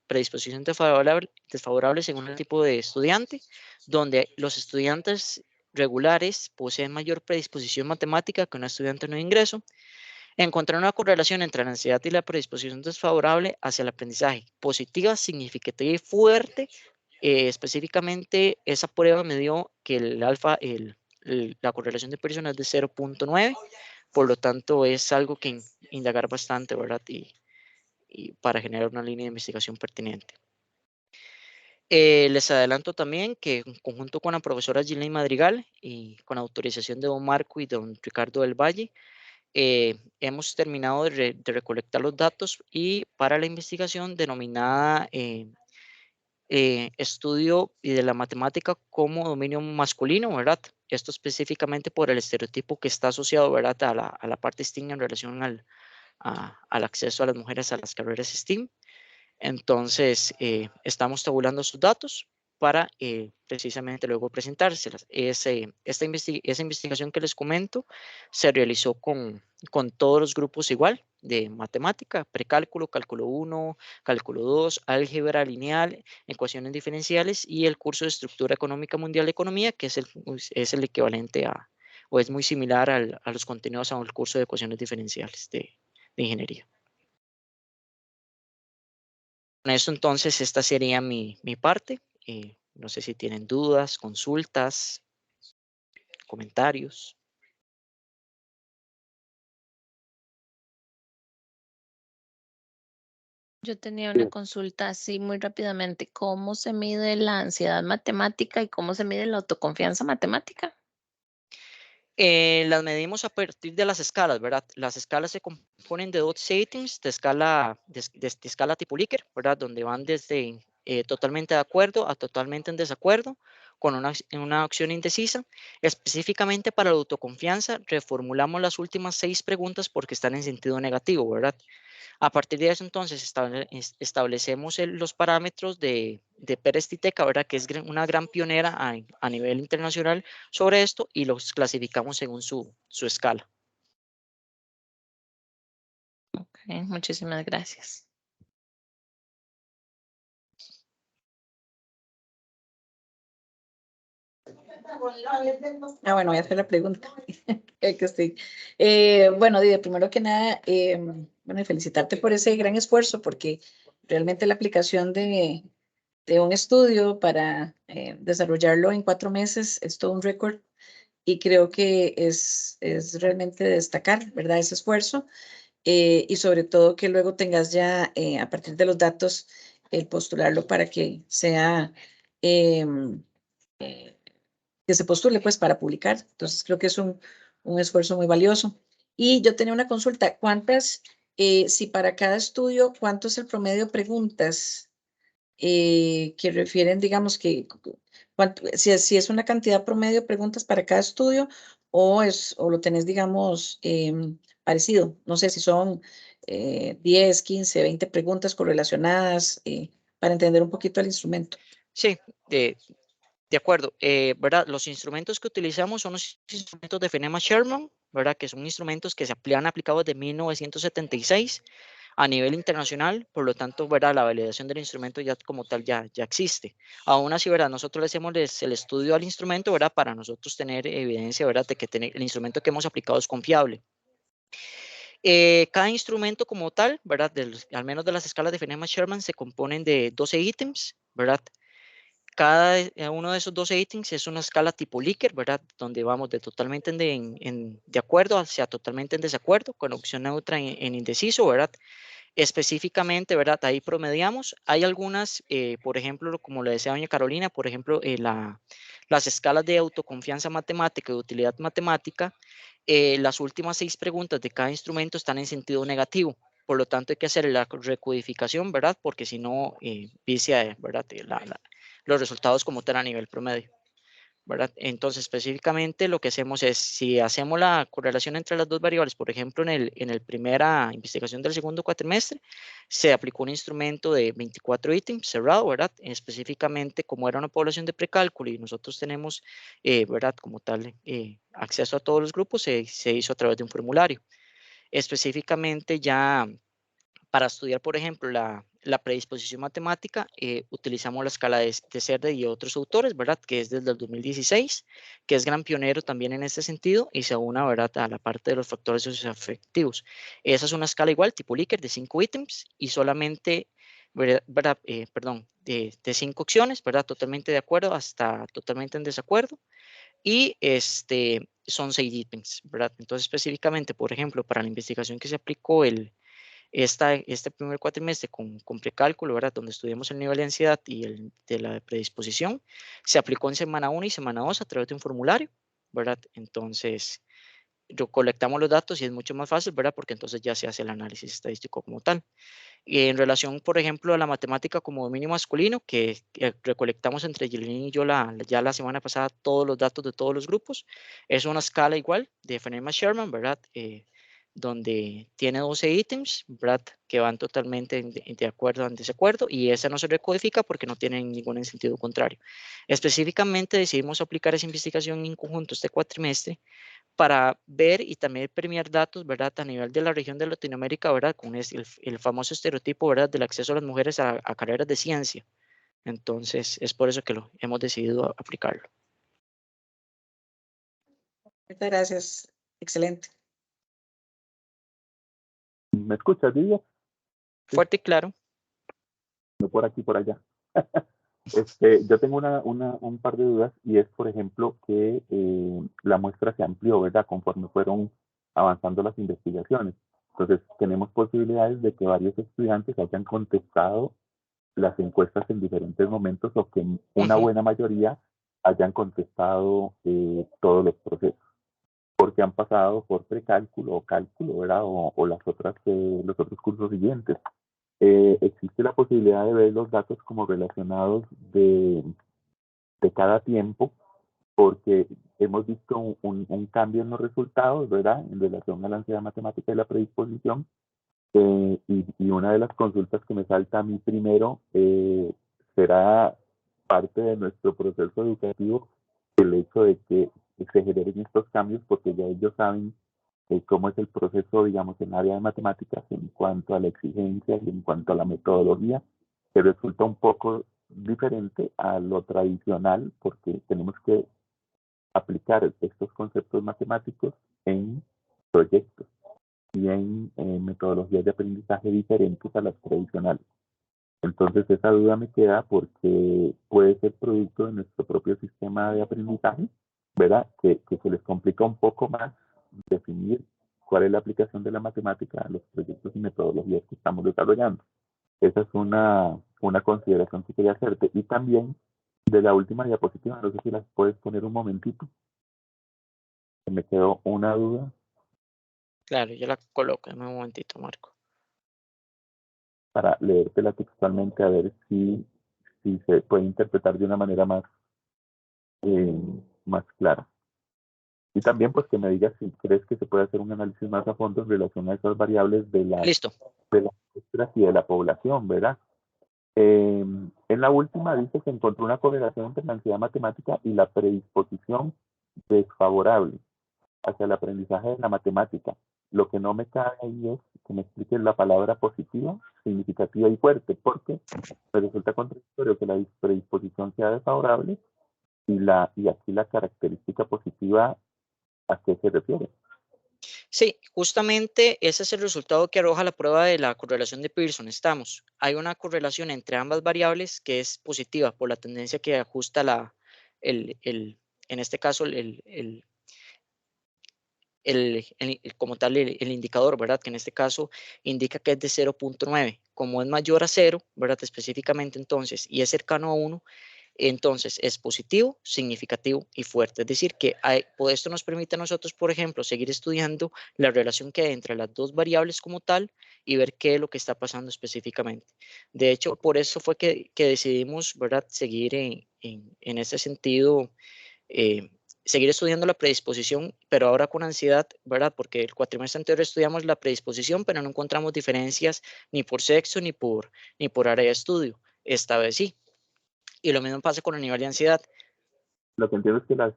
predisposiciones desfavorables según el tipo de estudiante, donde los estudiantes regulares poseen mayor predisposición matemática que un estudiante no de ingreso. Encontré una correlación entre la ansiedad y la predisposición desfavorable hacia el aprendizaje, positiva, significativa y fuerte. Específicamente, esa prueba me dio que la correlación de personas es de 0.9, por lo tanto es algo que indagar bastante, ¿verdad? Y para generar una línea de investigación pertinente. Les adelanto también que en conjunto con la profesora Gilene Madrigal y con autorización de don Marco y don Ricardo del Valle, hemos terminado de recolectar los datos y para la investigación denominada estudio y de la matemática como dominio masculino, ¿verdad? Esto específicamente por el estereotipo que está asociado, ¿verdad? A la parte STEAM en relación al acceso a las mujeres a las carreras STEAM. Entonces, estamos tabulando sus datos para precisamente luego presentárselas. Esa investigación que les comento se realizó con todos los grupos igual, de matemática, precálculo, cálculo 1, cálculo 2, álgebra lineal, ecuaciones diferenciales y el curso de estructura económica mundial de economía, que es el equivalente o es muy similar a los contenidos al curso de ecuaciones diferenciales de ingeniería. Con eso entonces esta sería mi parte. No sé si tienen dudas, consultas, comentarios.
Yo tenía una consulta así muy rápidamente. ¿Cómo se mide la ansiedad matemática y cómo se mide la autoconfianza matemática?
Las medimos a partir de las escalas, ¿verdad? Las escalas se componen de 2 settings de escala tipo Likert, ¿verdad? Donde van desde totalmente de acuerdo a totalmente en desacuerdo, con una opción indecisa. Específicamente para la autoconfianza, reformulamos las últimas 6 preguntas porque están en sentido negativo, ¿verdad? A partir de eso, entonces, establecemos los parámetros de Pérez-Titeca, ¿verdad? Que es una gran pionera a nivel internacional sobre esto y los clasificamos según su escala.
Ok, muchísimas gracias.
Bueno, voy a hacer la pregunta. Bueno, Dide, primero que nada, bueno, y felicitarte por ese gran esfuerzo, porque realmente la aplicación de un estudio para desarrollarlo en 4 meses es todo un récord y creo que es realmente de destacar, ¿verdad? Ese esfuerzo y sobre todo que luego tengas ya a partir de los datos el postularlo para que sea que se postule pues para publicar. Entonces creo que es un esfuerzo muy valioso. Y yo tenía una consulta, si para cada estudio, ¿cuánto es el promedio de preguntas que refieren, digamos, si es una cantidad promedio de preguntas para cada estudio o lo tenés, digamos, parecido? No sé si son 10, 15, 20 preguntas correlacionadas para entender un poquito el instrumento.
Sí, de acuerdo, ¿verdad? Los instrumentos que utilizamos son los instrumentos de Feynman-Sherman, ¿verdad? Que son instrumentos que se han aplicado desde 1976 a nivel internacional, por lo tanto, ¿verdad? La validación del instrumento ya como tal ya existe. Aún así, ¿verdad? Nosotros le hacemos el estudio al instrumento, ¿verdad? Para nosotros tener evidencia, ¿verdad? De que el instrumento que hemos aplicado es confiable. Cada instrumento como tal, ¿verdad? Al menos de las escalas de Feynman-Sherman se componen de 12 ítems, ¿verdad? Cada uno de esos 12 ítems es una escala tipo Likert, ¿verdad? Donde vamos de totalmente de acuerdo hacia totalmente en desacuerdo, con opción neutra en indeciso, ¿verdad? Específicamente, ¿verdad? Ahí promediamos. Hay algunas, por ejemplo, como le decía doña Carolina, por ejemplo, las escalas de autoconfianza matemática y de utilidad matemática, las últimas 6 preguntas de cada instrumento están en sentido negativo. Por lo tanto, hay que hacer la recodificación, ¿verdad? Porque si no, vicia, ¿verdad? Los resultados como tal a nivel promedio, ¿verdad? Entonces, específicamente lo que hacemos es, si hacemos la correlación entre las dos variables, por ejemplo, en el primera investigación del segundo cuatrimestre, se aplicó un instrumento de 24 ítems cerrado, ¿verdad? Específicamente, como era una población de precálculo y nosotros tenemos, ¿verdad? Como tal, acceso a todos los grupos, se hizo a través de un formulario. Específicamente, ya para estudiar, por ejemplo, la predisposición matemática, utilizamos la escala de Cerde y otros autores, ¿verdad? Que es desde el 2016, que es gran pionero también en este sentido y se una, ¿verdad? A la parte de los factores socioafectivos. Esa es una escala igual, tipo Likert, de 5 ítems y solamente, ¿verdad? Perdón, de 5 opciones, ¿verdad? Totalmente de acuerdo hasta totalmente en desacuerdo. Y son 6 ítems, ¿verdad? Entonces, específicamente, por ejemplo, para la investigación que se aplicó este primer cuatrimestre con precálculo, ¿verdad? Donde estudiamos el nivel de ansiedad y el de la predisposición, se aplicó en semana 1 y semana 2 a través de un formulario, ¿verdad? Entonces, colectamos los datos y es mucho más fácil, ¿verdad? Porque entonces ya se hace el análisis estadístico como tal. Y en relación, por ejemplo, a la matemática como dominio masculino, que recolectamos entre Yelene y yo ya la semana pasada todos los datos de todos los grupos, es una escala igual de Feynman-Sherman, ¿verdad? Donde tiene 12 ítems, ¿verdad? Que van totalmente de acuerdo o en desacuerdo, y esa no se recodifica porque no tiene ningún sentido contrario. Específicamente decidimos aplicar esa investigación en conjunto este cuatrimestre para ver y también premiar datos, ¿verdad? A nivel de la región de Latinoamérica, ¿verdad? Con el famoso estereotipo, ¿verdad? Del acceso a las mujeres a carreras de ciencia. Entonces, es por eso que lo hemos decidido aplicarlo.
Muchas gracias. Excelente.
¿Me escuchas, Lidia?
Fuerte y claro.
No por aquí, por allá. Yo tengo un par de dudas y es, por ejemplo, que la muestra se amplió, ¿verdad? Conforme fueron avanzando las investigaciones. Entonces, tenemos posibilidades de que varios estudiantes hayan contestado las encuestas en diferentes momentos o que una buena mayoría hayan contestado todos los procesos, porque han pasado por precálculo o cálculo, ¿verdad? O los otros cursos siguientes. Existe la posibilidad de ver los datos como relacionados de cada tiempo, porque hemos visto un cambio en los resultados, ¿verdad? En relación a la ansiedad matemática y la predisposición. Y una de las consultas que me salta a mí primero será parte de nuestro proceso educativo el hecho de que se generen estos cambios, porque ya ellos saben cómo es el proceso, digamos, en área de matemáticas en cuanto a la exigencia y en cuanto a la metodología, que resulta un poco diferente a lo tradicional, porque tenemos que aplicar estos conceptos matemáticos en proyectos y en metodologías de aprendizaje diferentes a las tradicionales. Entonces esa duda me queda porque puede ser producto de nuestro propio sistema de aprendizaje, ¿verdad? Que se les complica un poco más definir cuál es la aplicación de la matemática a los proyectos y metodologías que estamos desarrollando. Esa es una consideración que quería hacerte. Y también de la última diapositiva, no sé si las puedes poner un momentito. Me quedó una duda.
Claro, yo la coloco en un momentito, Marco.
Para leértela textualmente a ver si se puede interpretar de una manera más clara. Y también pues que me digas si crees que se puede hacer un análisis más a fondo en relación a esas variables de las muestras y de la población, ¿verdad? En la última dice que se encontró una correlación entre la ansiedad matemática y la predisposición desfavorable hacia el aprendizaje de la matemática. Lo que no me cabe ahí es que me expliques la palabra positiva, significativa y fuerte, porque me resulta contradictorio que la predisposición sea desfavorable y aquí la característica positiva, ¿a qué se refiere?
Sí, justamente ese es el resultado que arroja la prueba de la correlación de Pearson. Hay una correlación entre ambas variables que es positiva por la tendencia que ajusta en este caso, como tal el indicador, ¿verdad? Que en este caso indica que es de 0.9. Como es mayor a 0, ¿verdad? Específicamente entonces, y es cercano a 1, entonces es positivo, significativo y fuerte. Es decir, que esto nos permite a nosotros, por ejemplo, seguir estudiando la relación que hay entre las dos variables como tal y ver qué es lo que está pasando específicamente. De hecho, por eso fue que decidimos, ¿verdad?, seguir en ese sentido, eh, seguir estudiando la predisposición, pero ahora con ansiedad, ¿verdad? Porque el cuatrimestre anterior estudiamos la predisposición, pero no encontramos diferencias ni por sexo ni por área de estudio. Esta vez sí. Y lo mismo pasa con el nivel de ansiedad.
Lo que entiendo es que la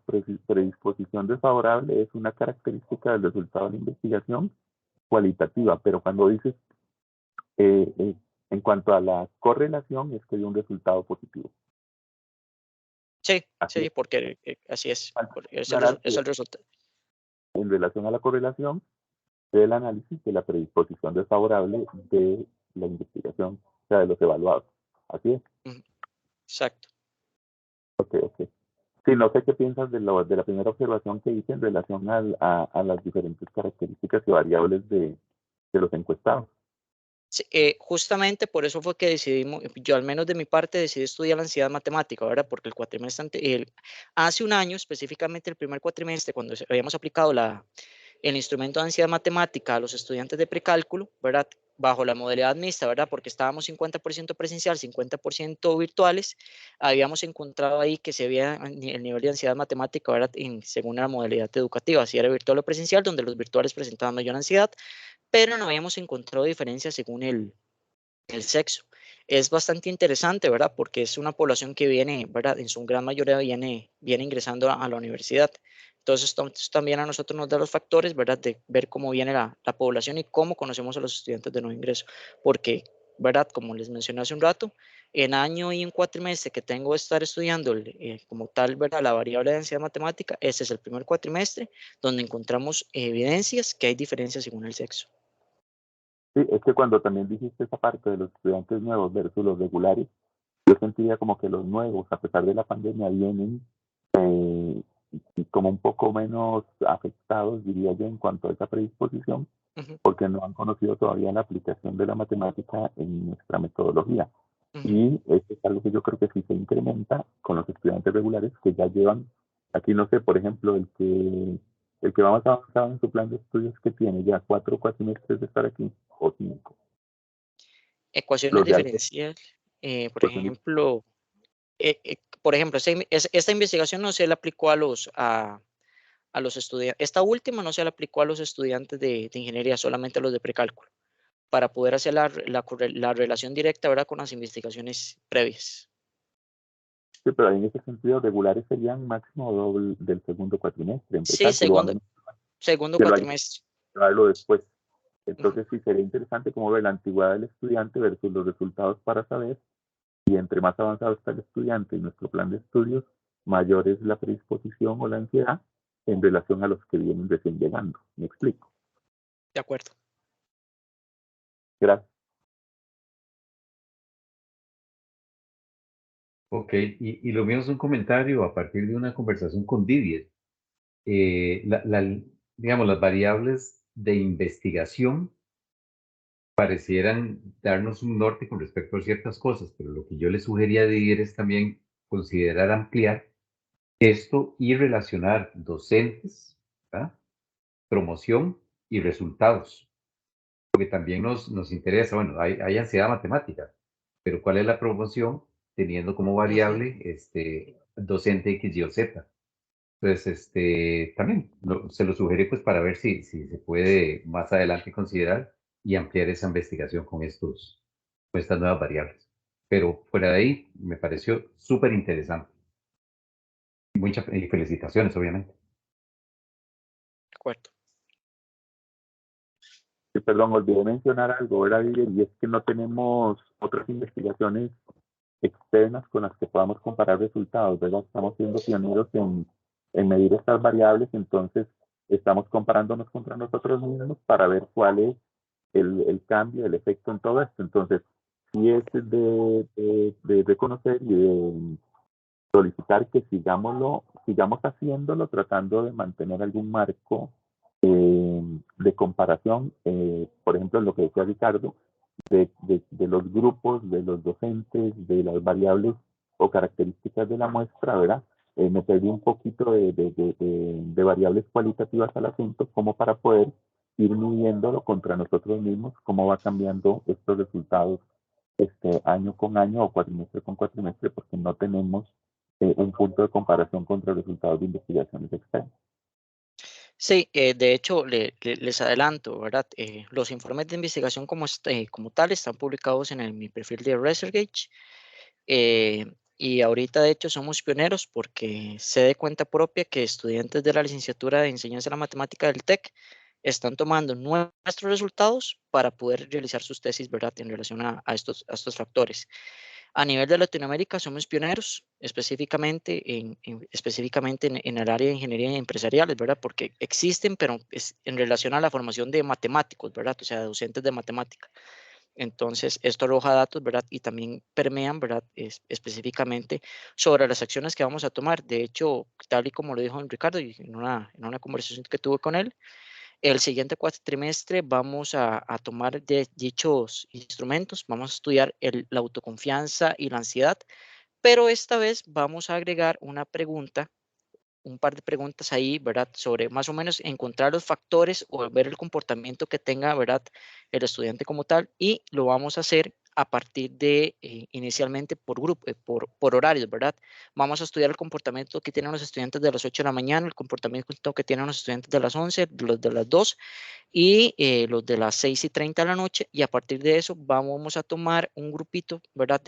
predisposición desfavorable es una característica del resultado de la investigación cualitativa, pero cuando dices en cuanto a la correlación es que hay un resultado positivo.
Sí,
Así
sí, porque así es. Es
es
el resultado.
en relación a la correlación del análisis de la predisposición desfavorable de la investigación, o sea, de los evaluados. Así es.
Exacto.
Ok. Sí, no sé qué piensas de la primera observación que hice en relación a las diferentes características y variables de los encuestados.
Sí, justamente por eso fue que decidimos, yo al menos de mi parte decidí estudiar la ansiedad matemática, ¿verdad? Porque el cuatrimestre, hace un año, específicamente el primer cuatrimestre, cuando habíamos aplicado el instrumento de ansiedad matemática a los estudiantes de precálculo, ¿verdad? Bajo la modalidad mixta, ¿verdad? Porque estábamos 50% presencial, 50% virtuales, habíamos encontrado ahí que se veía el nivel de ansiedad matemática, ¿verdad? Según la modalidad educativa, si era virtual o presencial, donde los virtuales presentaban mayor ansiedad, pero no habíamos encontrado diferencias según el sexo. Es bastante interesante, ¿verdad? Porque es una población que viene, ¿verdad? En su gran mayoría viene ingresando a la universidad. Entonces, esto también a nosotros nos da los factores, ¿verdad? De ver cómo viene la población y cómo conocemos a los estudiantes de nuevo ingreso. Porque, ¿verdad? Como les mencioné hace un rato, en año y en cuatrimestre que tengo de estar estudiando como tal, ¿verdad? La variable de ansiedad matemática, ese es el primer cuatrimestre donde encontramos evidencias que hay diferencias según el sexo.
Sí, es que cuando también dijiste esa parte de los estudiantes nuevos versus los regulares, yo sentía como que los nuevos, a pesar de la pandemia, vienen como un poco menos afectados, diría yo, en cuanto a esa predisposición, porque no han conocido todavía la aplicación de la matemática en nuestra metodología. Y eso es algo que yo creo que sí se incrementa con los estudiantes regulares que ya llevan, aquí no sé, por ejemplo, el que va más avanzado en su plan de estudios, que tiene ya 4 cuatrimestres de estar aquí, o 5.
Ecuaciones diferenciales, por ejemplo, esta investigación no se la aplicó a los estudiantes, esta última no se la aplicó a los estudiantes de ingeniería, solamente a los de precálculo, para poder hacer la relación directa, ¿verdad?, con las investigaciones previas.
Sí, pero en ese sentido, regulares serían máximo doble del segundo cuatrimestre. En
Sí,
precálculo,
segundo cuatrimestre.
Llevarlo después. Entonces, sí sería interesante como ver la antigüedad del estudiante versus los resultados para saber si entre más avanzado está el estudiante en nuestro plan de estudios, mayor es la predisposición o la ansiedad en relación a los que vienen recién llegando. ¿Me explico?
De acuerdo.
Gracias.
Ok, y lo mío es un comentario a partir de una conversación con Didier. Digamos, las variables de investigación parecieran darnos un norte con respecto a ciertas cosas, pero lo que yo le sugería a Didier es también considerar ampliar esto y relacionar docentes, ¿verdad?, promoción y resultados, porque también nos interesa, bueno, hay ansiedad matemática, pero ¿cuál es la promoción teniendo como variable docente X, Y o Z? Entonces, también se lo sugerí pues para ver si se puede más adelante considerar y ampliar esa investigación con estas nuevas variables. Pero fuera de ahí, me pareció súper interesante. Muchas felicitaciones, obviamente.
De acuerdo.
Sí, perdón, olvidé mencionar algo, ¿verdad, Didier? Y es que no tenemos otras investigaciones externas con las que podamos comparar resultados, ¿verdad? Estamos siendo pioneros en medir estas variables, entonces estamos comparándonos contra nosotros mismos para ver cuál es el cambio, el efecto en todo esto. Entonces, sí es de reconocer y de solicitar que sigamos haciéndolo, tratando de mantener algún marco de comparación, por ejemplo, lo que decía Ricardo, de los grupos, de los docentes, de las variables o características de la muestra, ¿verdad? Me perdí un poquito de variables cualitativas al asunto, como para poder ir midiéndolo contra nosotros mismos, cómo va cambiando estos resultados año con año o cuatrimestre con cuatrimestre, porque no tenemos un punto de comparación contra resultados de investigaciones externas.
Sí, de hecho, les adelanto, ¿verdad? Los informes de investigación como tal están publicados en mi perfil de ResearchGate. Y ahorita, de hecho, somos pioneros porque sé de cuenta propia que estudiantes de la licenciatura de Enseñanza de la Matemática del TEC están tomando nuestros resultados para poder realizar sus tesis, ¿verdad? En relación a estos factores. A nivel de Latinoamérica somos pioneros, específicamente en el área de ingeniería empresariales, ¿verdad? Porque existen, pero es en relación a la formación de matemáticos, ¿verdad? O sea, docentes de matemática. Entonces, esto arroja datos, ¿verdad? Y también permean, ¿verdad? Específicamente sobre las acciones que vamos a tomar. De hecho, tal y como lo dijo Ricardo en una conversación que tuve con él, el siguiente cuatrimestre vamos a tomar de dichos instrumentos, vamos a estudiar la autoconfianza y la ansiedad, pero esta vez vamos a agregar una pregunta, un par de preguntas ahí, ¿verdad? Sobre más o menos encontrar los factores o ver el comportamiento que tenga, ¿verdad? El estudiante como tal, y lo vamos a hacer a partir de, inicialmente por grupo, por horarios, ¿verdad? Vamos a estudiar el comportamiento que tienen los estudiantes de las 8 de la mañana, el comportamiento que tienen los estudiantes de las 11, los de las 2 y los de las 6:30 de la noche, y a partir de eso vamos a tomar un grupito, ¿verdad?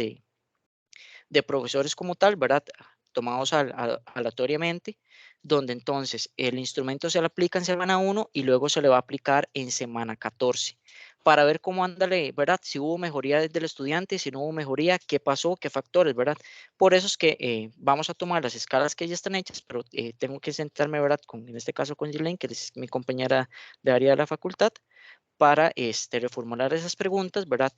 De profesores como tal, ¿verdad? Tomados aleatoriamente, donde entonces el instrumento se le aplica en semana 1 y luego se le va a aplicar en semana 14 para ver cómo ándale, ¿verdad? Si hubo mejoría desde el estudiante, si no hubo mejoría, qué pasó, qué factores, ¿verdad? Por eso es que vamos a tomar las escalas que ya están hechas, pero tengo que sentarme, ¿verdad? En este caso con Ghislaine, que es mi compañera de área de la facultad, para reformular esas preguntas, ¿verdad?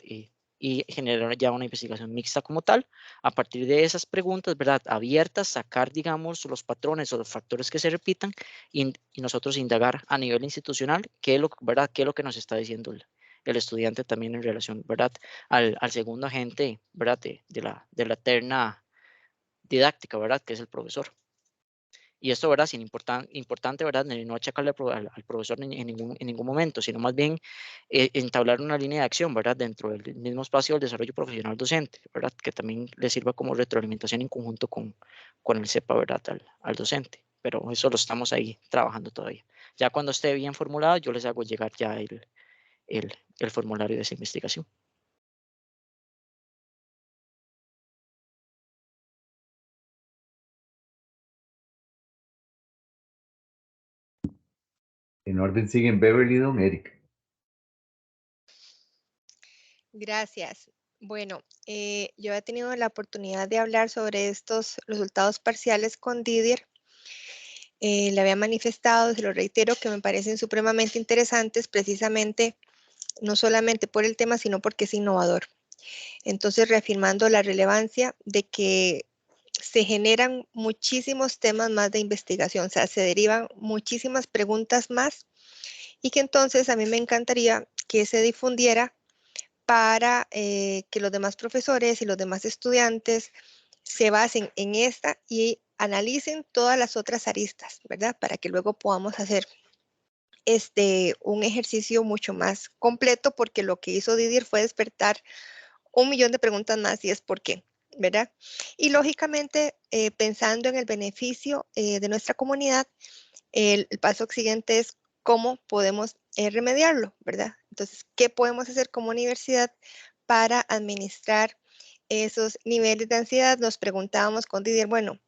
Y generar ya una investigación mixta como tal. A partir de esas preguntas, ¿verdad? Abiertas, sacar, digamos, los patrones o los factores que se repitan y nosotros indagar a nivel institucional qué es lo, ¿verdad? Qué es lo que nos está diciendo el estudiante también en relación, ¿verdad? Al segundo agente, ¿verdad? De la terna didáctica, ¿verdad? Que es el profesor. Y esto, ¿verdad? Sin importante, ¿verdad? No achacarle al profesor en ningún momento, sino más bien entablar una línea de acción, ¿verdad? Dentro del mismo espacio del desarrollo profesional docente, ¿verdad? Que también le sirva como retroalimentación en conjunto con el CEPA, ¿verdad? Al docente. Pero eso lo estamos ahí trabajando todavía. Ya cuando esté bien formulado, yo les hago llegar ya el formulario de esa investigación.
En orden siguen Beverly y Don Eric.
Gracias. Bueno, yo he tenido la oportunidad de hablar sobre estos resultados parciales con Didier. Le había manifestado, se lo reitero, que me parecen supremamente interesantes, precisamente no solamente por el tema, sino porque es innovador. Entonces, reafirmando la relevancia de que se generan muchísimos temas más de investigación, o sea, se derivan muchísimas preguntas más y que entonces a mí me encantaría que se difundiera para que los demás profesores y los demás estudiantes se basen en esta y analicen todas las otras aristas, ¿verdad? Para que luego podamos hacer un ejercicio mucho más completo, porque lo que hizo Didier fue despertar 1.000.000 de preguntas más y es por qué, ¿verdad? Y lógicamente, pensando en el beneficio de nuestra comunidad, el paso siguiente es cómo podemos remediarlo, ¿verdad? Entonces, ¿qué podemos hacer como universidad para administrar esos niveles de ansiedad? Nos preguntábamos con Didier, bueno,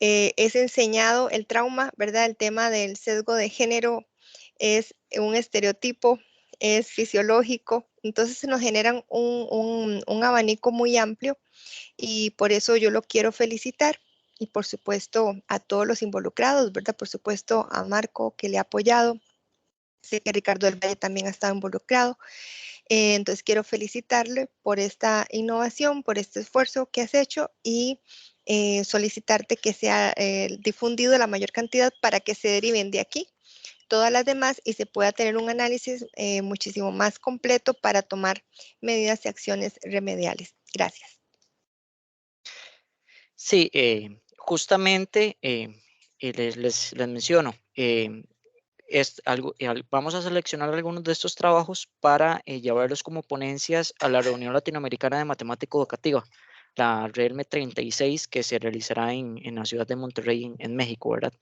es enseñado el trauma, ¿verdad? El tema del sesgo de género es un estereotipo, es fisiológico, entonces se nos generan un abanico muy amplio y por eso yo lo quiero felicitar y por supuesto a todos los involucrados, ¿verdad? Por supuesto a Marco que le ha apoyado. Sé que Ricardo del Valle también ha estado involucrado. Entonces quiero felicitarle por esta innovación, por este esfuerzo que has hecho y solicitarte que sea difundido la mayor cantidad para que se deriven de aquí todas las demás y se pueda tener un análisis muchísimo más completo para tomar medidas y acciones remediales. Gracias.
Sí, justamente les menciono, vamos a seleccionar algunos de estos trabajos para llevarlos como ponencias a la reunión latinoamericana de matemática educativa, la RELME 36, que se realizará en la ciudad de Monterrey, en México, ¿verdad?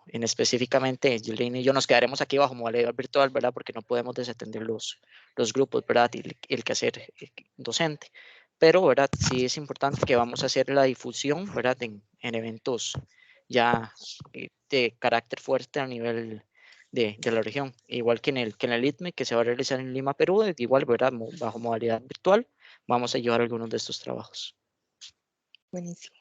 Específicamente, Yulín y yo nos quedaremos aquí bajo modalidad virtual, ¿verdad? Porque no podemos desatender los grupos, ¿verdad? Y el quehacer docente. Pero, ¿verdad? Sí es importante que vamos a hacer la difusión, ¿verdad? En eventos ya de carácter fuerte a nivel de la región. Igual que en el ITME, que se va a realizar en Lima, Perú, igual, ¿verdad? Bajo modalidad virtual, vamos a llevar algunos de estos trabajos.
Buenísimo.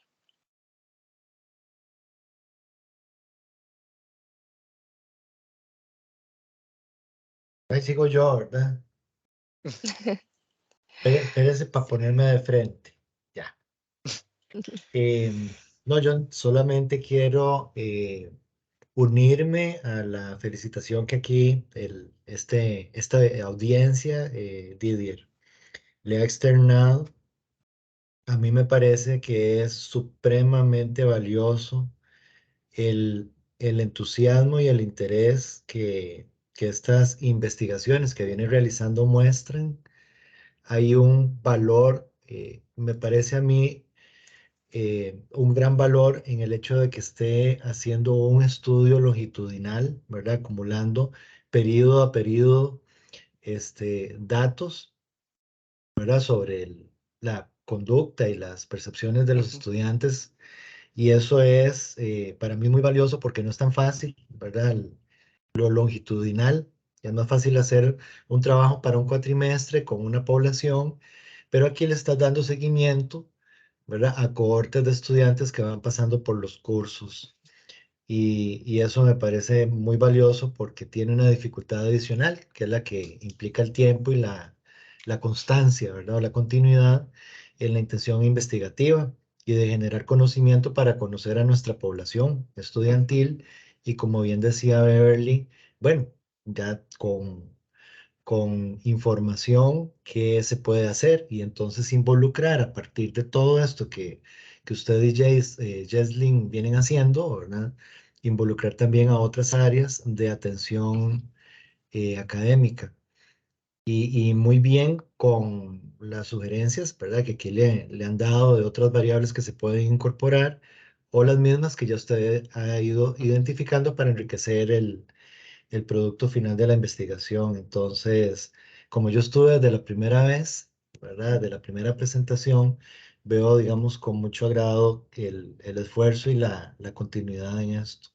Ahí sigo yo, ¿verdad? Espérese para ponerme de frente. Ya. No, yo solamente quiero unirme a la felicitación que aquí esta audiencia, Didier, le ha externado. A mí me parece que es supremamente valioso el entusiasmo y el interés que estas investigaciones que viene realizando muestran. Hay un valor, me parece a mí, un gran valor en el hecho de que esté haciendo un estudio longitudinal, ¿verdad? Acumulando periodo a periodo datos, ¿verdad? Sobre la conducta y las percepciones de los estudiantes. Y eso es para mí muy valioso porque no es tan fácil, ¿verdad? Lo longitudinal. Es más fácil hacer un trabajo para un cuatrimestre con una población, pero aquí le estás dando seguimiento, ¿verdad? A cohortes de estudiantes que van pasando por los cursos. Y eso me parece muy valioso porque tiene una dificultad adicional, que es la que implica el tiempo y la constancia, ¿verdad? O la continuidad en la intención investigativa y de generar conocimiento para conocer a nuestra población estudiantil. Y como bien decía Beverly, bueno, ya con información que se puede hacer y entonces involucrar a partir de todo esto que usted y Jesslyn vienen haciendo, ¿verdad? Involucrar también a otras áreas de atención académica. Y muy bien con las sugerencias, ¿verdad? Que aquí le han dado de otras variables que se pueden incorporar o las mismas que ya usted ha ido identificando para enriquecer el producto final de la investigación. Entonces, como yo estuve desde la primera vez, ¿verdad? De la primera presentación, veo, digamos, con mucho agrado el esfuerzo y la continuidad en esto.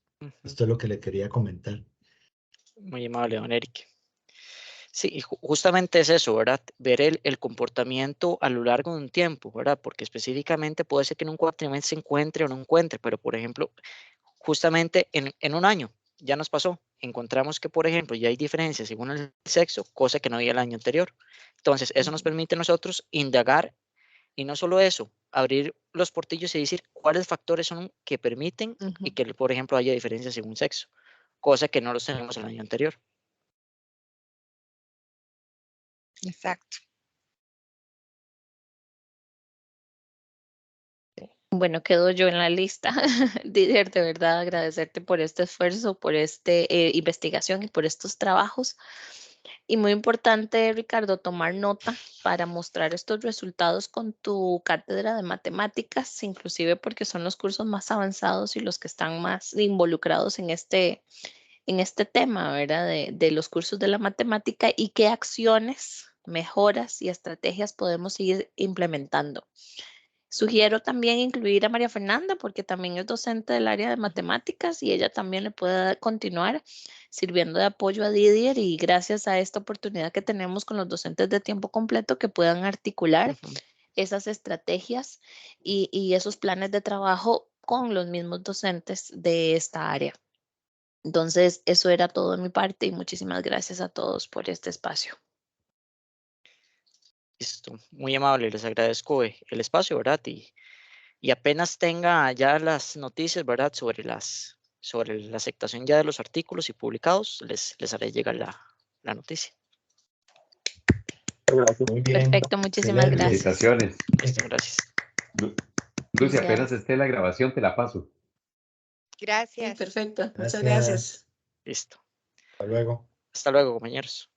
Esto es lo que le quería comentar.
Muy amable, don Eric. Sí, justamente es eso, ¿verdad? Ver el comportamiento a lo largo de un tiempo, ¿verdad? Porque específicamente puede ser que en un cuatrimestre se encuentre o no encuentre, pero por ejemplo, justamente en un año ya nos pasó. Encontramos que, por ejemplo, ya hay diferencias según el sexo, cosa que no había el año anterior. Entonces, eso nos permite a nosotros indagar y no solo eso, abrir los portillos y decir cuáles factores son que permiten y que, por ejemplo, haya diferencias según sexo, cosa que no los tenemos el año anterior.
Exacto.
Bueno, quedo yo en la lista. Didier, de verdad agradecerte por este esfuerzo, por esta investigación y por estos trabajos. Y muy importante, Ricardo, tomar nota para mostrar estos resultados con tu cátedra de matemáticas, inclusive porque son los cursos más avanzados y los que están más involucrados en este tema, ¿verdad? De los cursos de la matemática y qué acciones, mejoras y estrategias podemos seguir implementando. Sugiero también incluir a María Fernanda porque también es docente del área de matemáticas y ella también le puede continuar sirviendo de apoyo a Didier y gracias a esta oportunidad que tenemos con los docentes de tiempo completo que puedan articular esas estrategias y esos planes de trabajo con los mismos docentes de esta área. Entonces, eso era todo de mi parte y muchísimas gracias a todos por este espacio.
Listo, muy amable, les agradezco el espacio, ¿verdad? Y apenas tenga ya las noticias, ¿verdad? Sobre la aceptación ya de los artículos y publicados, les haré llegar la noticia.
Gracias.
Muy bien.
Perfecto, muchísimas
Excelente.
gracias.
Felicitaciones.
Listo, gracias.
Lucy, apenas
Gracias.
esté la grabación, te la paso.
Sí,
Gracias.
perfecto. Muchas
Gracias.
gracias.
Listo.
Hasta luego.
Hasta luego, compañeros.